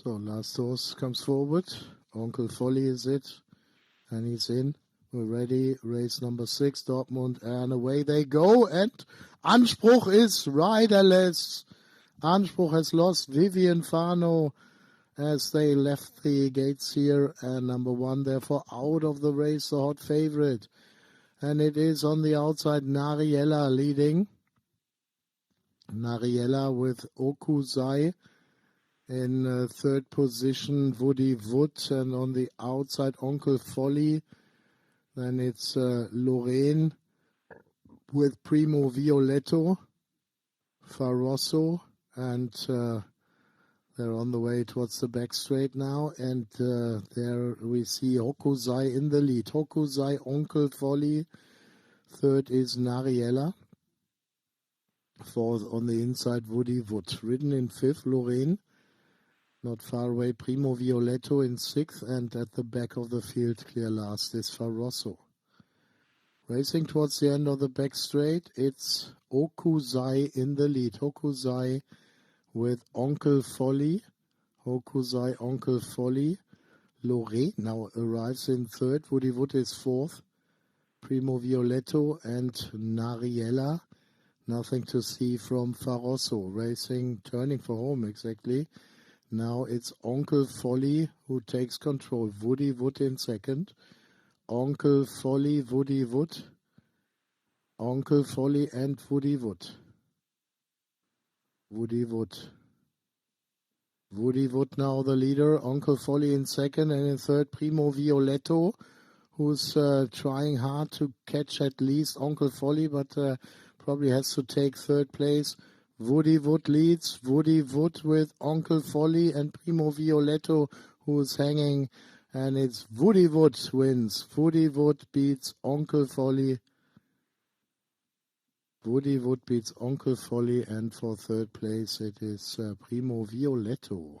So last horse comes forward. Uncle Folly is it. And he's in. We're ready. Race number 6, Dortmund. And away they go. And Anspruch is riderless. Anspruch has lost Vivian Fano as they left the gates here. And number 1, therefore, out of the race, the hot favorite. And it is on the outside, Nariella leading. Nariella with Okuzai in third position, Woody Wood, and on the outside, Uncle Folly. Then it's Lorraine with Primo Violetto, Faroso, and they're on the way towards the back straight now. And there we see Hokusai in the lead. Hokusai, Uncle Folly. Third is Nariella. Fourth on the inside, Woody Wood. Ridden in fifth, Lorraine. Not far away, Primo Violetto in sixth. And at the back of the field, clear last, is Faroso. Racing towards the end of the back straight, it's Okuzai in the lead. Okuzai with Uncle Folly. Okuzai, Uncle Folly. Lorraine now arrives in third. Woody Wood is fourth. Primo Violetto and Nariella. Nothing to see from Faroso. Racing, turning for home exactly. Now it's Uncle Folly who takes control. Woody Wood in second. Uncle Folly, Woody Wood. Uncle Folly and Woody Wood. Woody Wood. Woody Wood now the leader. Uncle Folly in second, and in third, Primo Violetto, who's trying hard to catch at least Uncle Folly, but probably has to take third place. Woody Wood leads. Woody Wood with Uncle Folly and Primo Violetto, who's hanging. And it's Woody Wood wins. Woody Wood beats Uncle Folly. Woody Wood beats Uncle Folly, and for third place it is Primo Violetto.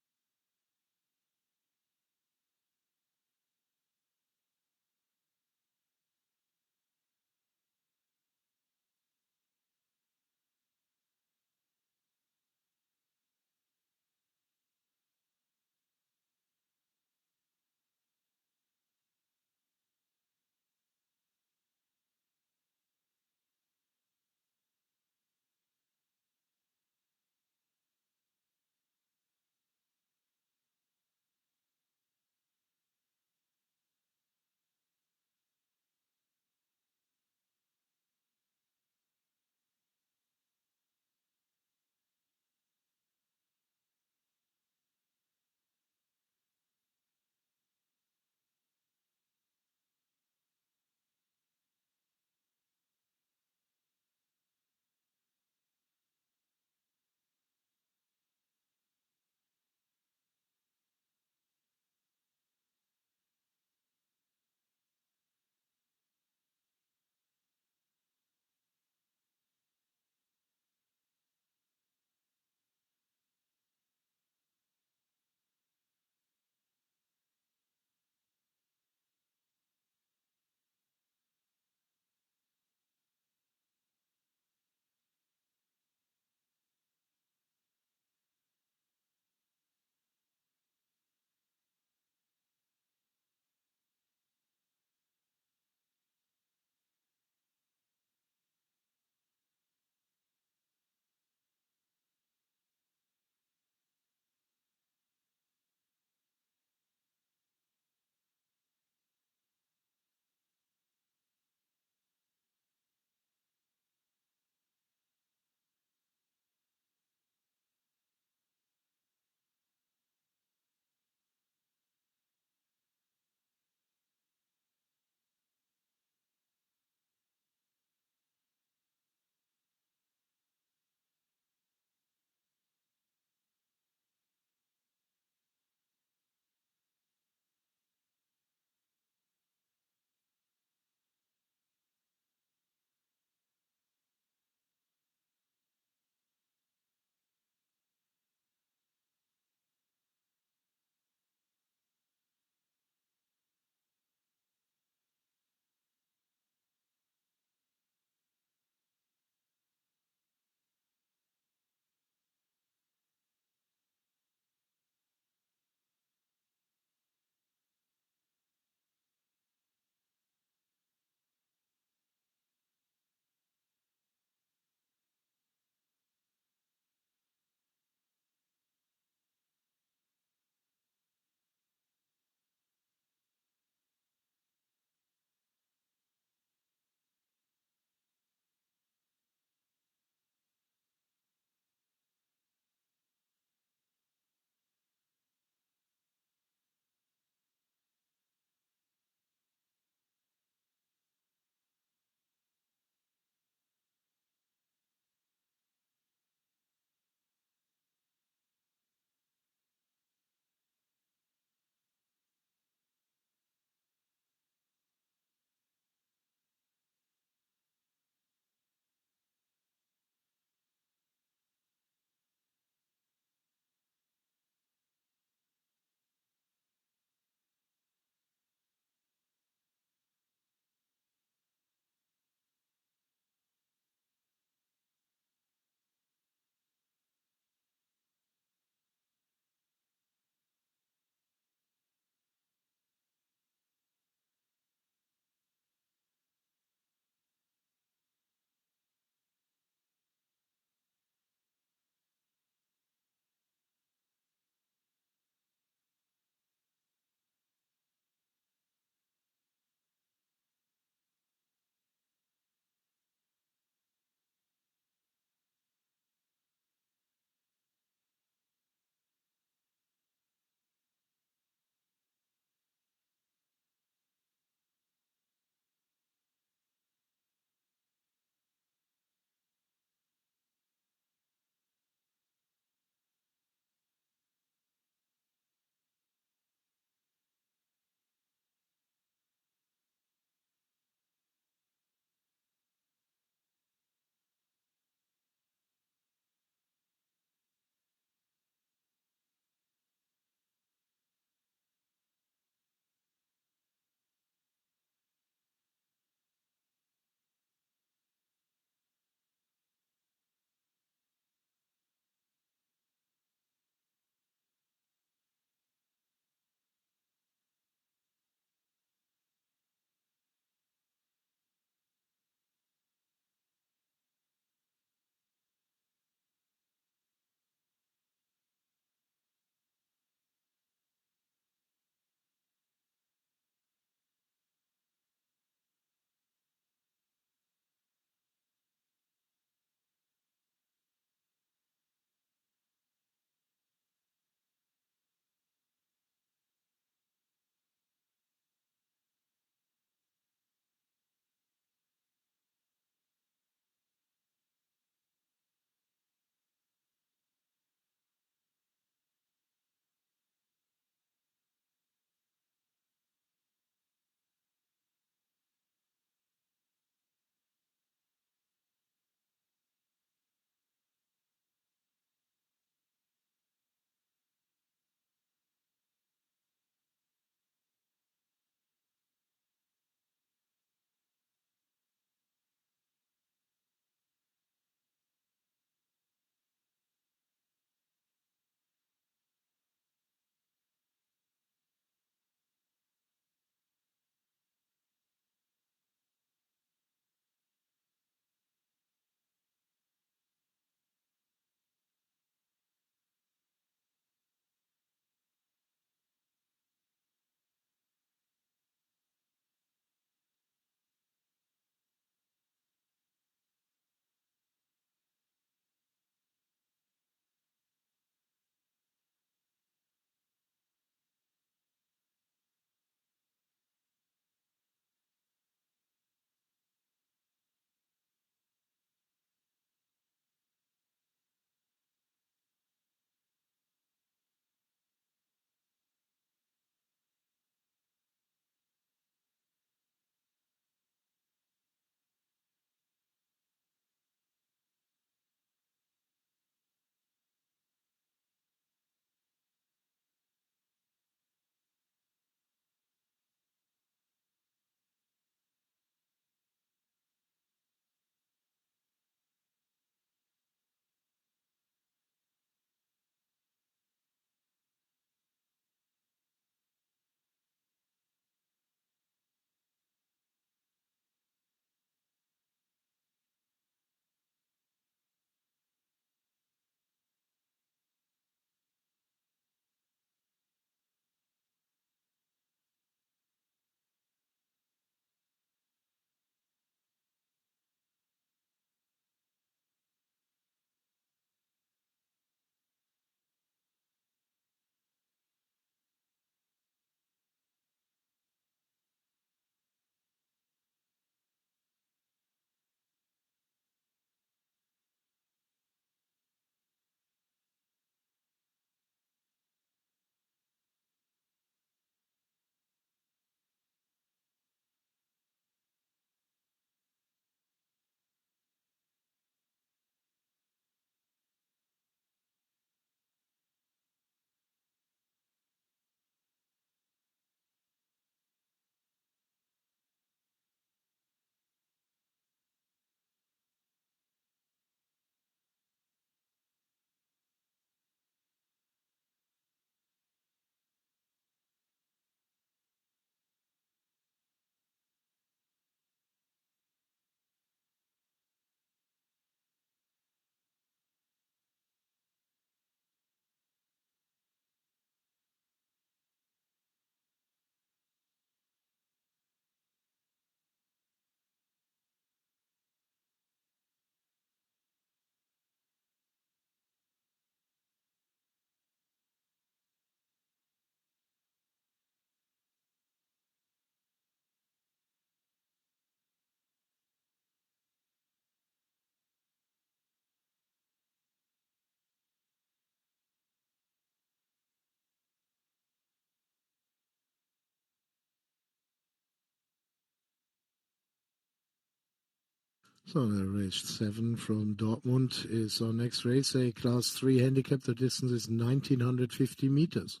So the race 7 from Dortmund is our next race, a Class 3 handicap. The distance is 1950 meters.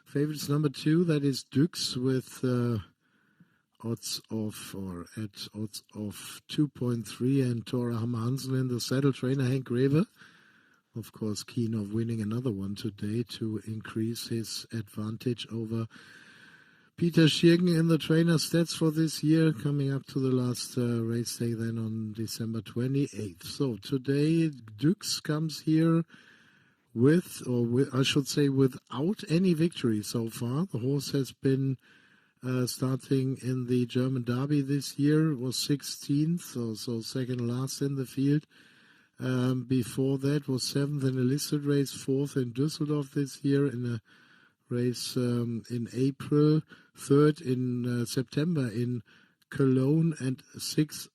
Favorites number 2, that is Dux with odds of, or at odds of 2.3, and Tora Hammer Hansen in the saddle. Trainer Hank Greve, of course, keen of winning another one today to increase his advantage over Peter Schirgen in the trainer stats for this year, coming up to the last race day then on December 28th. So today Dux comes here with, I should say, without any victory so far. The horse has been starting in the German Derby this year, was 16th, so second last in the field. Before that was 7th in a listed race, 4th in Düsseldorf this year in a race in April, 3rd in September in Cologne, and 6th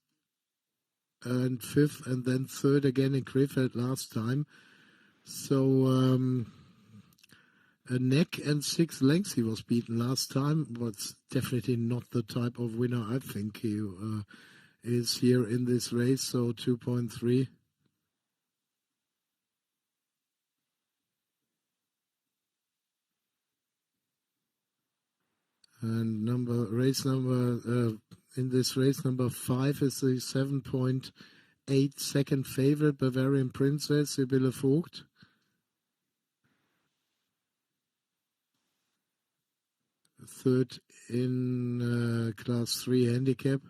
and 5th, and then 3rd again in Krefeld last time. So a neck and 6 lengths he was beaten last time, but definitely not the type of winner I think he is here in this race. So 2.3. And in this race number 5 is the 7.8 second favorite, Bavarian Princess, Sibylle Vogt. Third in Class 3 handicap.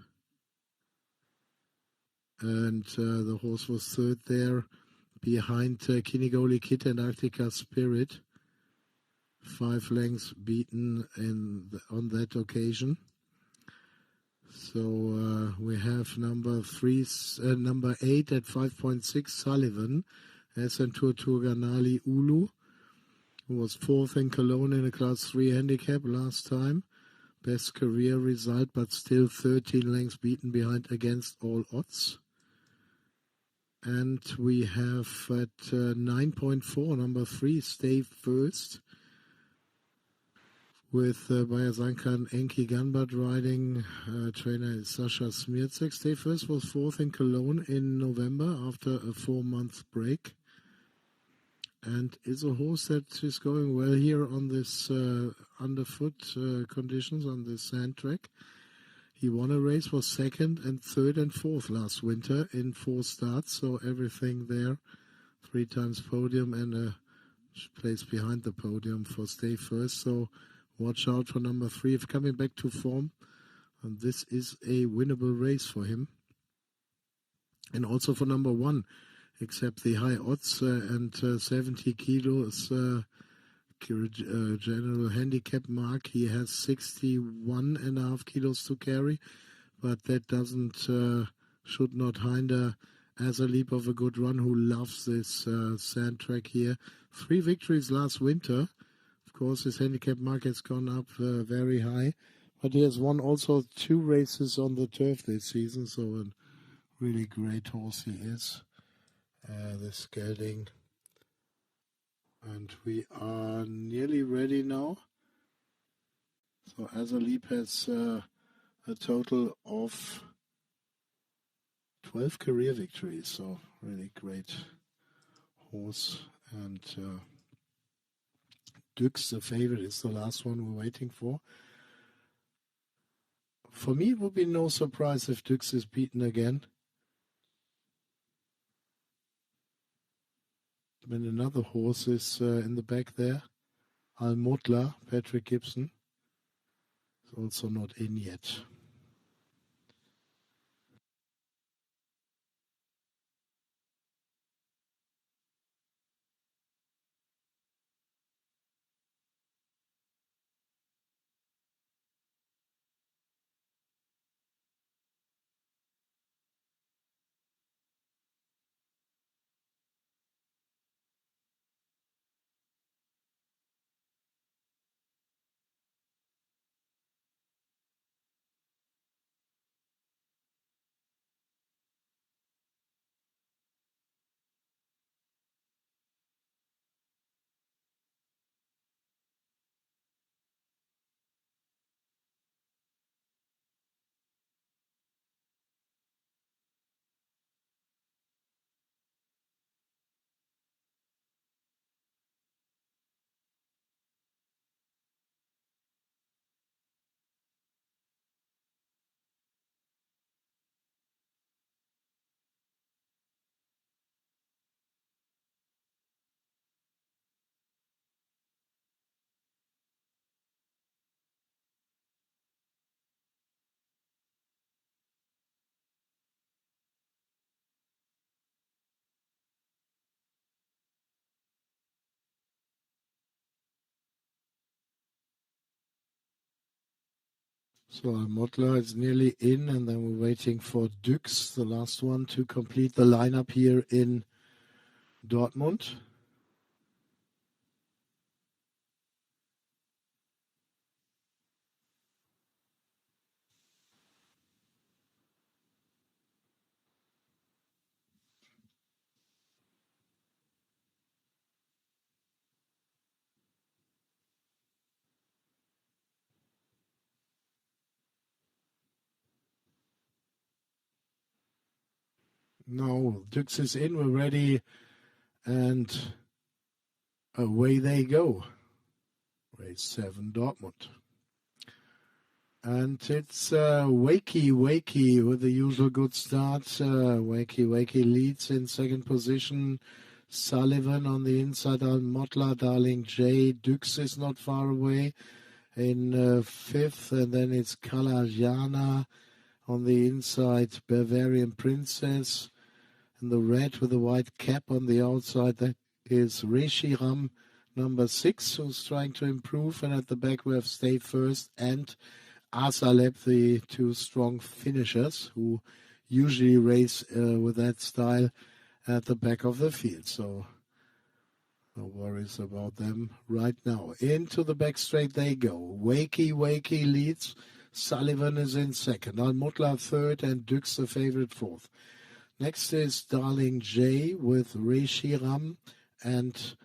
And the horse was third there behind Kinigoli Kid and Arctica Spirit. 5 lengths beaten on that occasion. So we have number 8 at 5.6, Sullivan, Essentur Turganali Ulu, who was 4th in Cologne in a Class 3 handicap last time. Best career result, but still 13 lengths beaten behind against all odds. And we have at 9.4, number 3, Stay First, with Bayazanka and Enki Gunbad riding. Trainer is Sasha Smircek. Stay First was 4th in Cologne in November after a 4-month break, and is a horse that is going well here on this underfoot conditions on this sand track. He won a race, was 2nd and 3rd and 4th last winter in 4 starts, so everything there. 3 times podium and a place behind the podium for Stay First. So watch out for number 3 if coming back to form. And this is a winnable race for him. And also for number 1, except the high odds and 70 kilos general handicap mark. He has 61.5 kilos to carry, but that should not hinder as a leap of a good run, who loves this sand track here. 3 victories last winter. Of course, his handicap mark has gone up very high, but he has won also 2 races on the turf this season, so a really great horse he is, this gelding. And we are nearly ready now. So Azaleep has a total of 12 career victories, so really great horse. And Dux, the favorite, is the last one we're waiting for. For me, it would be no surprise if Dux is beaten again. When another horse is in the back there, Al Mutla, Patrick Gibson, is also not in yet. So Mottler is nearly in, and then we're waiting for Dux, the last one, to complete the lineup here in Dortmund. No, Dux is in, we're ready, and away they go. Race 7, Dortmund. And it's Wakey with the usual good start. Wakey leads in second position. Sullivan on the inside, Mottler, Darling J. Dux is not far away in fifth, and then it's Kalajana on the inside, Bavarian Princess. And the red with the white cap on the outside, that is Reshiram, number 6, who's trying to improve. And at the back we have Stay First and Asalep, the two strong finishers who usually race with that style at the back of the field. So no worries about them right now. Into the back straight they go. Wakey leads. Sullivan is in second. Al-Mutla third and Dux the favorite fourth. Next is Darling J with Reshiram and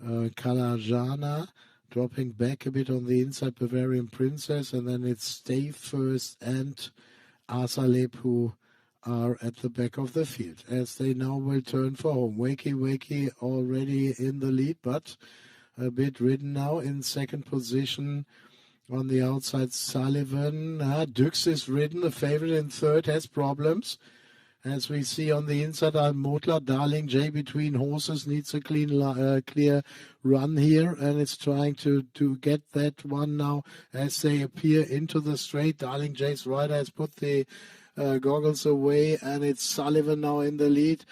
Kalajana. Dropping back a bit on the inside, Bavarian Princess, and then it's Stay First and Asalep who are at the back of the field as they now will turn for home. Wakey already in the lead, but a bit ridden now in second position. On the outside, Sullivan. Dux is ridden, the favorite in third, has problems. As we see on the inside, Motla, Darling J between horses needs a clear run here, and it's trying to get that one now as they appear into the straight. Darling J's rider has put the goggles away, and it's Sullivan now in the lead.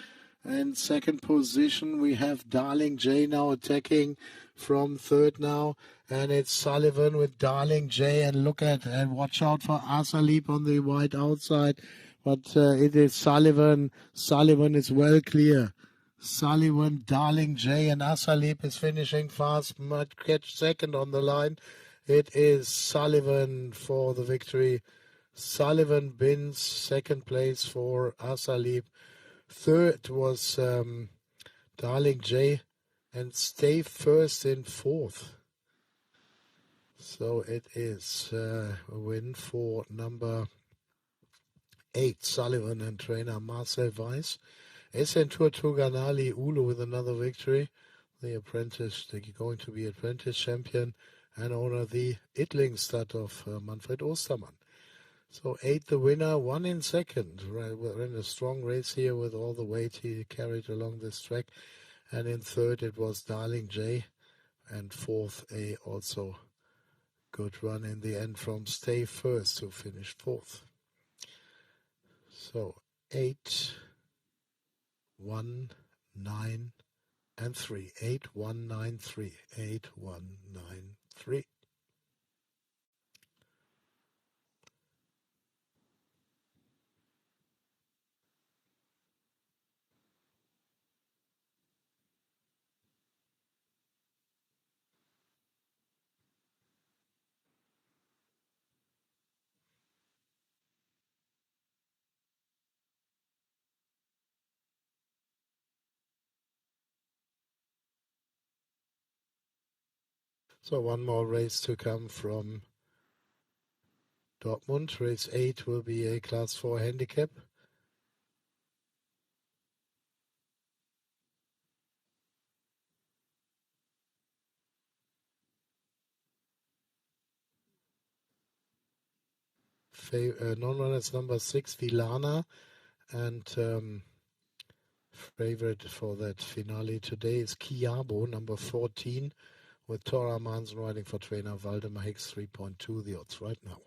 And second position, we have Darling J now attacking from third now, and it's Sullivan with Darling J. And look at and watch out for Asalep on the white outside. But it is Sullivan. Sullivan is well clear. Sullivan, Darling J, and Asalep is finishing fast. Might catch second on the line. It is Sullivan for the victory. Sullivan wins second place for Asalep. Third was Darling J, and Stay First in fourth. So it is a win for number 8, Sullivan, and trainer Marcel Weiss. Essentur Tuganali Ulu with another victory. The apprentice, going to be apprentice champion and owner the Idlingstad of Manfred Ostermann. So 8 the winner, 1 in second. We're in a strong race here with all the weight he carried along this track. And in third it was Darling J. And fourth a also good run in the end from Stay First, who finished fourth. So 8, 1, 9, and 3. 8, 1, 9, 3. 8, 1, 9, 3. So one more race to come from Dortmund. Race 8 will be a Class 4 handicap. Non-runners number 6, Vilana, and favorite for that finale today is Kiabo, number 14, with Tora Manson riding for trainer Waldemar Hicks, 3.2 the odds right now.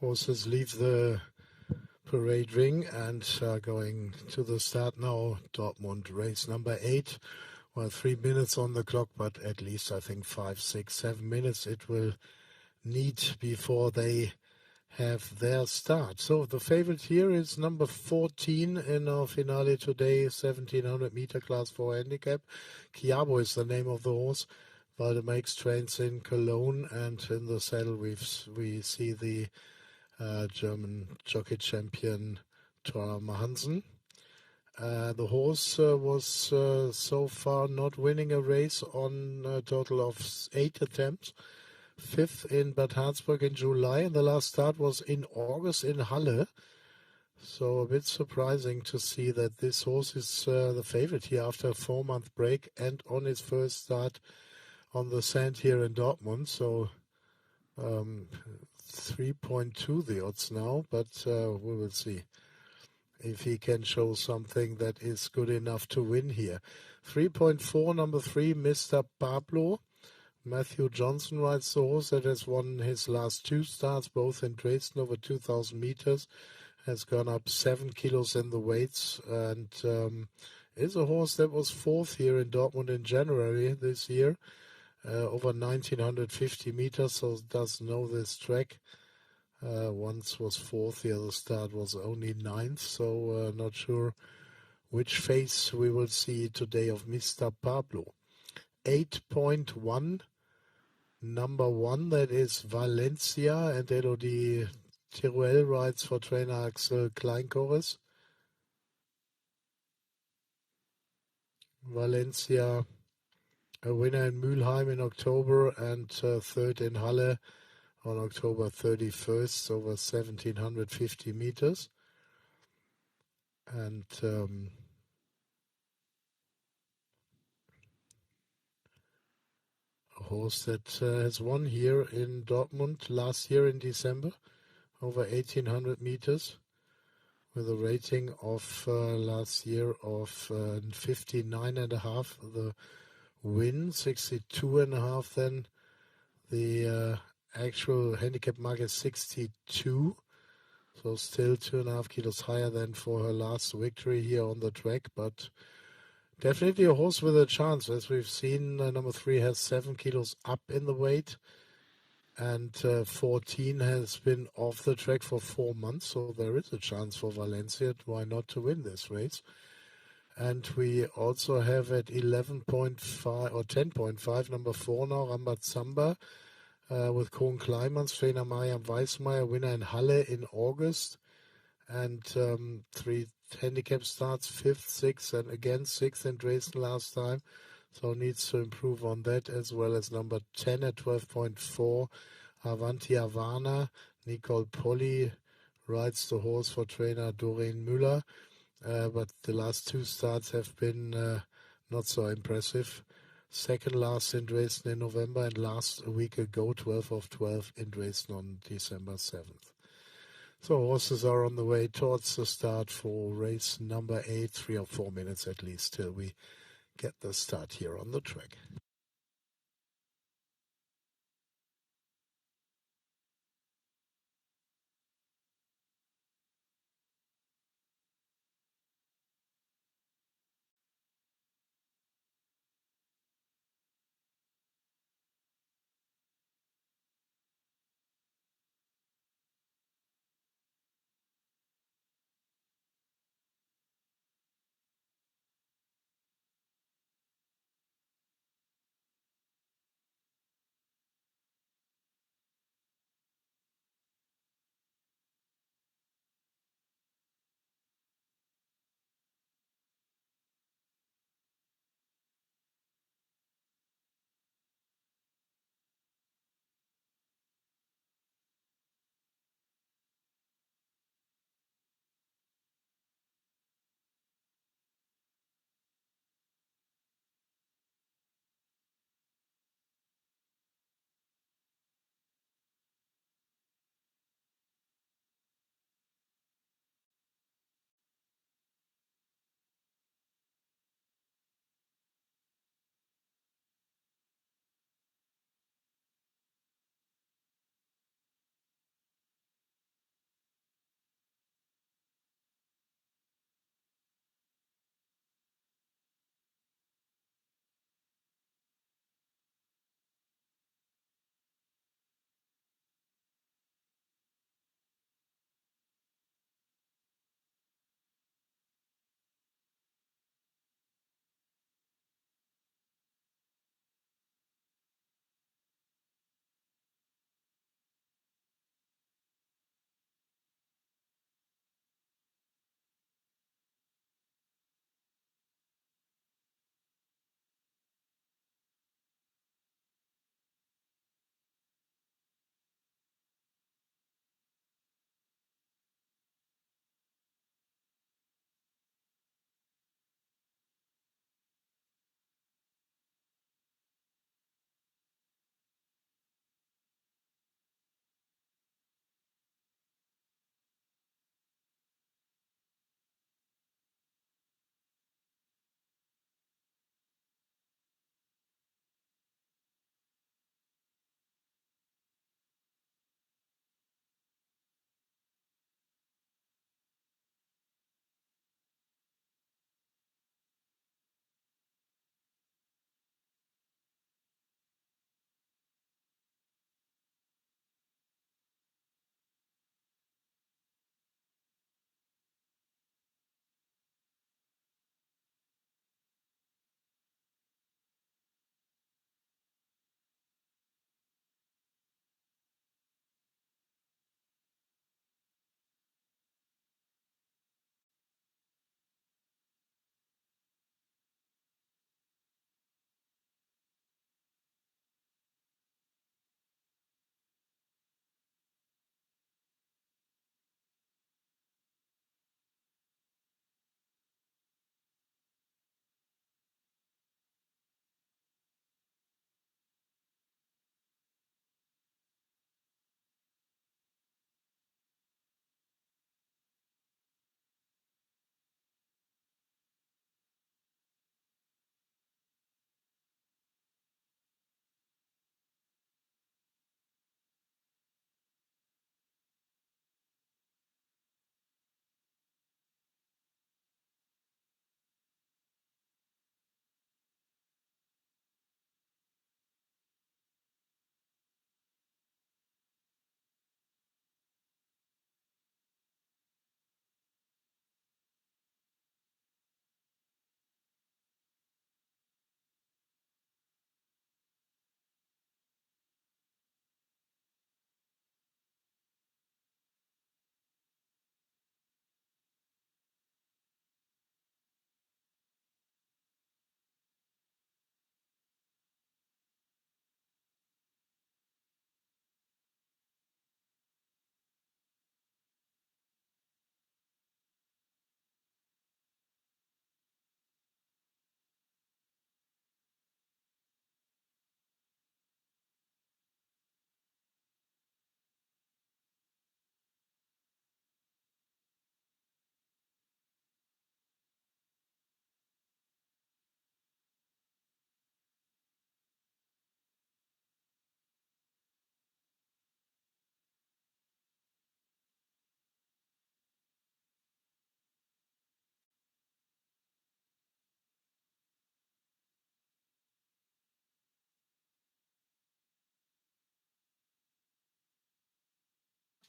Horses leave the parade ring and are going to the start now. Dortmund, race number 8. Well, 3 minutes on the clock, but at least I think 5, 6, 7 minutes it will need before they have their start. So the favorite here is number 14 in our finale today, 1700 meter class 4 handicap. Chiabo is the name of the horse. Waldemakes trains in Cologne, and in the saddle we see the German jockey champion Thor Hansen. The horse was so far not winning a race on a total of 8 attempts. 5th in Bad Harzburg in July, and the last start was in August in Halle. So a bit surprising to see that this horse is the favorite here after a 4-month break and on his first start on the sand here in Dortmund. So 3.2 the odds now, but we will see if he can show something that is good enough to win here. 3.4, number 3, Mr. Pablo. Matthew Johnson rides the horse that has won his last 2 starts, both in Dresden over 2,000 meters, has gone up 7 kilos in the weights, and is a horse that was 4th here in Dortmund in January this year, over 1,950 meters, so does know this track. Once was 4th, the other start was only 9th, so not sure which face we will see today of Mr. Pablo. 8.1, number 1, that is Valencia, and Elodie Teruel rides for trainer Axel Kleinchores. Valencia, a winner in Mülheim in October and 3rd in Halle on October 31st, over 1,750 meters. And a horse that has won here in Dortmund last year in December, over 1,800 meters, with a rating of last year of 59.5. The win, 62.5 then. The actual handicap mark is 62, so still 2.5 kilos higher than for her last victory here on the track, but definitely a horse with a chance. As we've seen, number 3 has 7 kilos up in the weight, and 14 has been off the track for 4 months, so there is a chance for Valencia. Why not to win this race? And we also have at 11.5 or 10.5, number 4 now, Rambazamba, with Kohn Kleiman's trainer Marian Weissmeier, winner in Halle in August, and 3 handicap starts, 5th, 6th, and again 6th in Dresden last time, so needs to improve on that, as well as number 10 at 12.4, Avanti Havana. Nicole Polly rides the horse for trainer Doreen Müller, but the last 2 starts have been not so impressive. Second last in Dresden in November, and last a week ago, 12 of 12 in Dresden on December 7th. So horses are on the way towards the start for race number 8, 3 or 4 minutes at least till we get the start here on the track.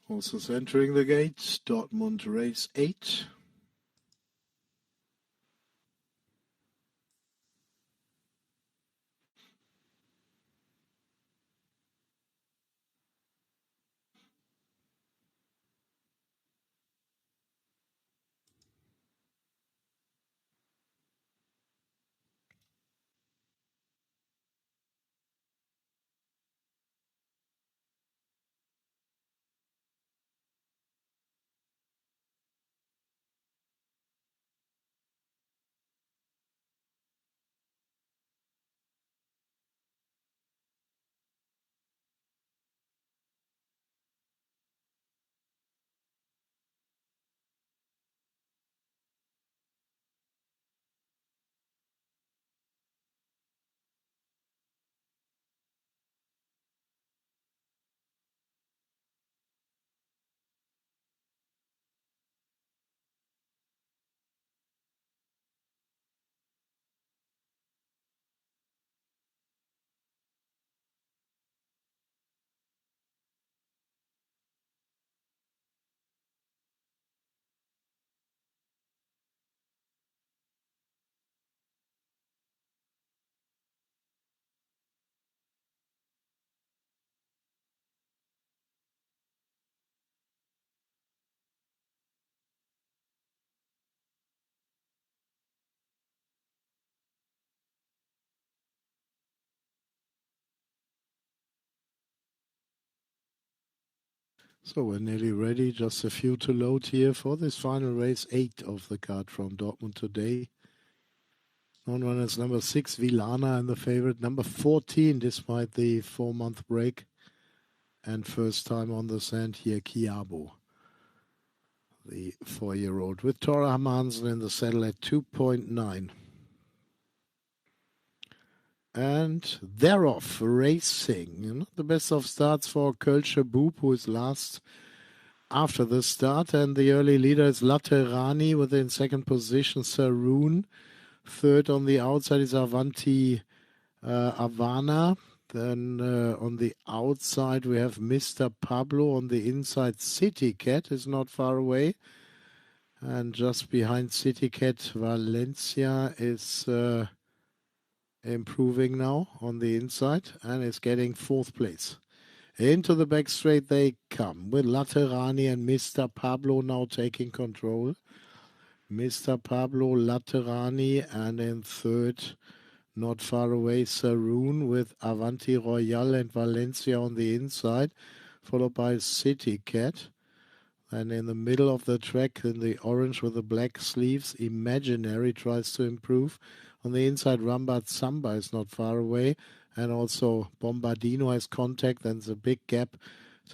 Horses entering the gate, Dortmund race 8. So we're nearly ready, just a few to load here for this final race 8 of the card from Dortmund today. Non-runners number 6, Vilana, and the favorite number 14, despite the 4-month break. And first time on the sand here, Kiabo, the 4-year-old, with Tora Hamansen in the saddle at 2.9. And they're off racing. The best of starts for Kölsche Bub, who is last after the start. And the early leader is Laterani within second position, Saroon. Third on the outside is Avanti Havana. Then on the outside we have Mr. Pablo. On the inside, City Cat is not far away. And just behind City Cat, Valencia is improving now on the inside and is getting 4th place. Into the back straight they come with Laterani and Mr. Pablo now taking control. Mr. Pablo, Laterani, and in third, not far away, Saroon with Avanti Royal and Valencia on the inside, followed by City Cat. And in the middle of the track, in the orange with the black sleeves, Imaginary tries to improve. On the inside, Rambat Samba is not far away. And also Bombardino has contact, and there's a big gap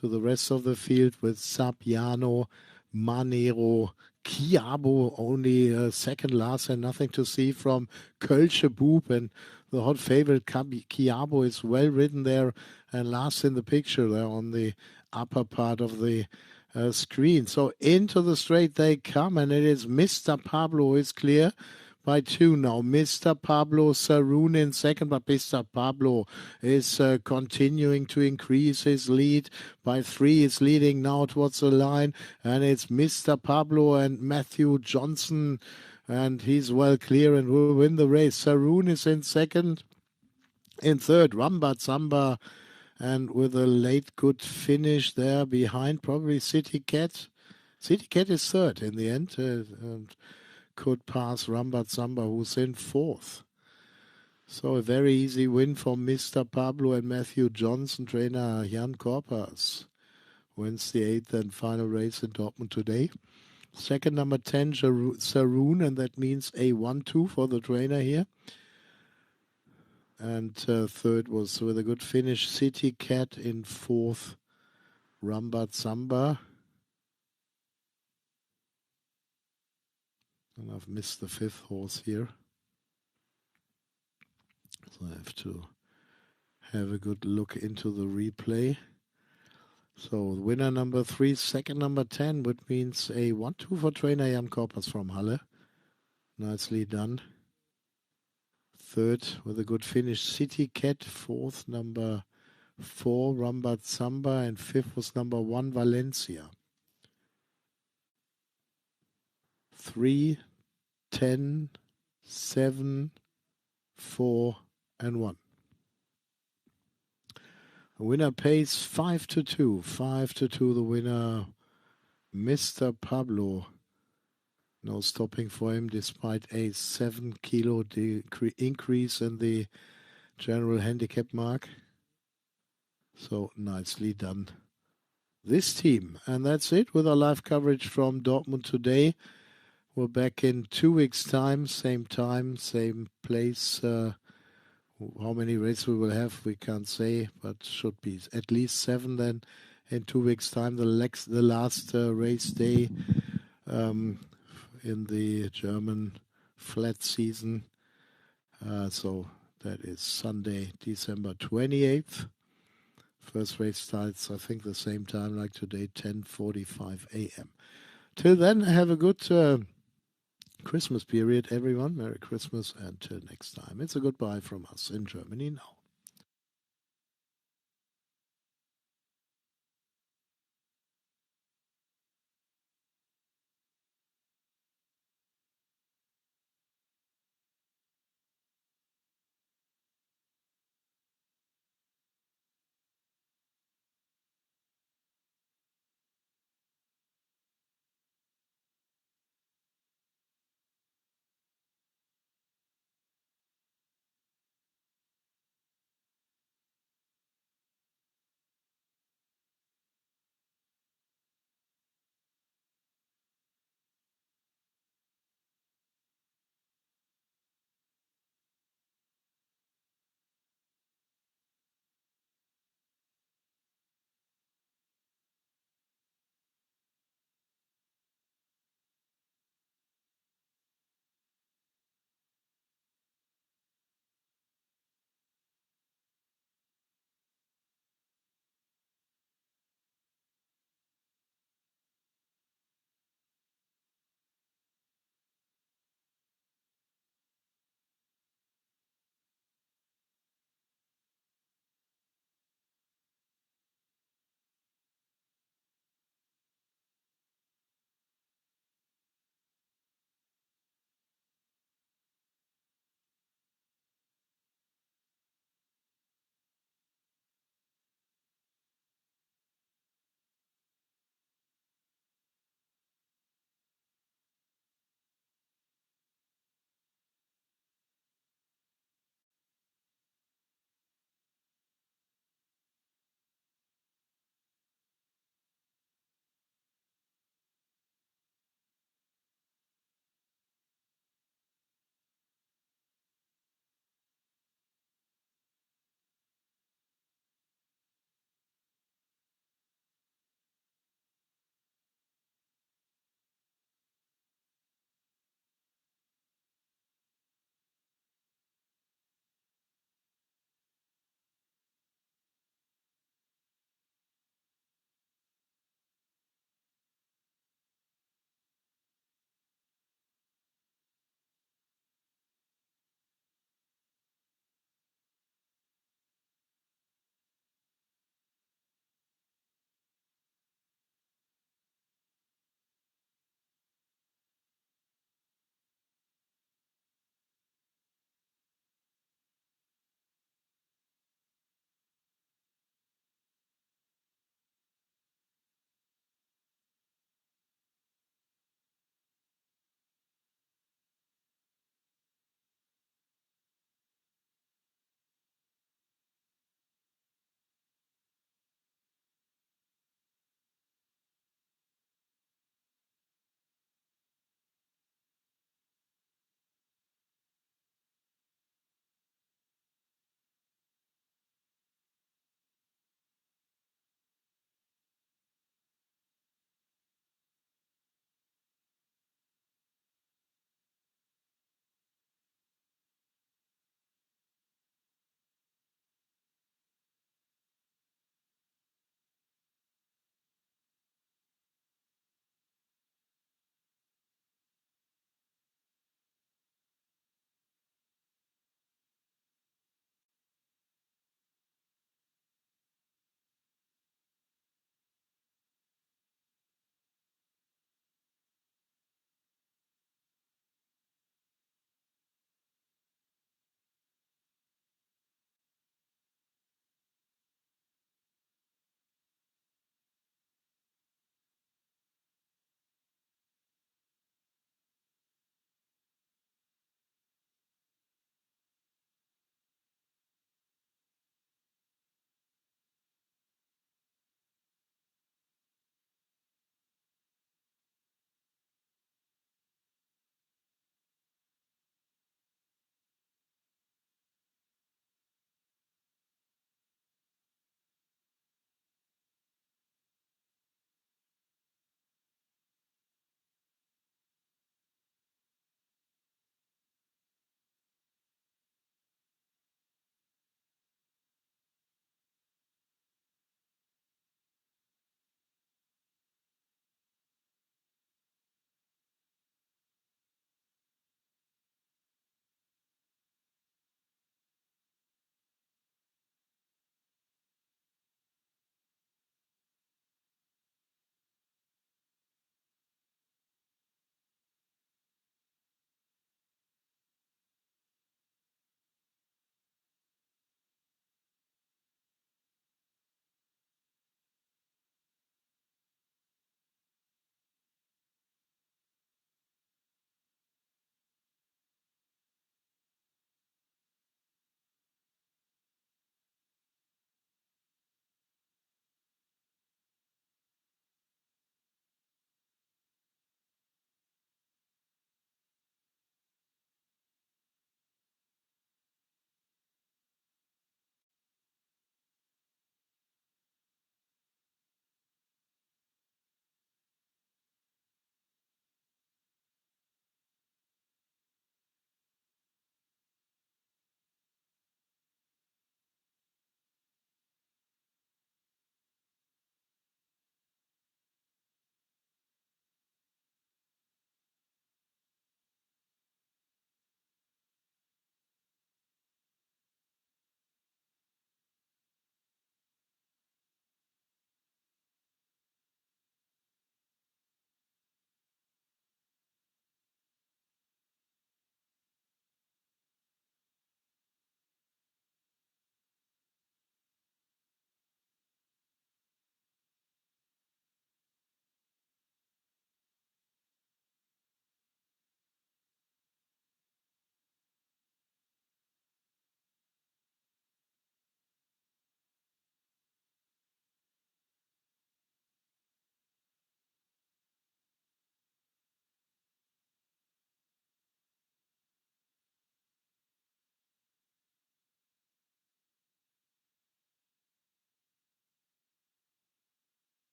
to the rest of the field with Sapiano, Manero, Kiabo, only second last, and nothing to see from Kölsche Bub. And the hot favorite, Kiabo, is well ridden there and last in the picture there on the upper part of the screen. So into the straight they come, and it is Mr. Pablo who is clear by 2 now. Mr. Pablo, Saroon in second, but Mr. Pablo is continuing to increase his lead by 3. It's leading now towards the line, and it's Mr. Pablo and Matthew Johnson, and he's well clear and will win the race. Saroon is in second. In third, Rambat Samba, and with a late good finish there behind, probably City Cat. City Cat is third in the end, and could pass Rambat Samba, who's in 4th. So a very easy win for Mr. Pablo and Matthew Johnson. Trainer Jan Korpas wins the 8th and final race in Dortmund today. Second, number 10, Saroon, and that means a 1-2 for the trainer here. And third was, with a good finish, City Cat. In 4th, Rambat Samba. And I've missed the 5th horse here. So I have to have a good look into the replay. So winner number 3, second number 10, which means a 1-2 for trainer Jan Korpas from Halle. Nicely done. Third with a good finish, City Cat. 4th, number 4, Rambat Samba, and 5th was number 1, Valencia. 3, 10, 7, 4, and 1. The winner pays 5-2. 5-2 the winner, Mr. Pablo. No stopping for him despite a 7 kilo increase in the general handicap mark. So nicely done, this team. And that's it with our live coverage from Dortmund today. We're back in 2 weeks' time, same place. How many races we will have, we can't say, but should be at least 7 then in 2 weeks' time. The last race day in the German flat season. So that is Sunday, December 28th. First race starts, I think, the same time like today, 10:45 a.m. Till then, have a good Christmas period, everyone. Merry Christmas, and till next time. It's a goodbye from us in Germany now.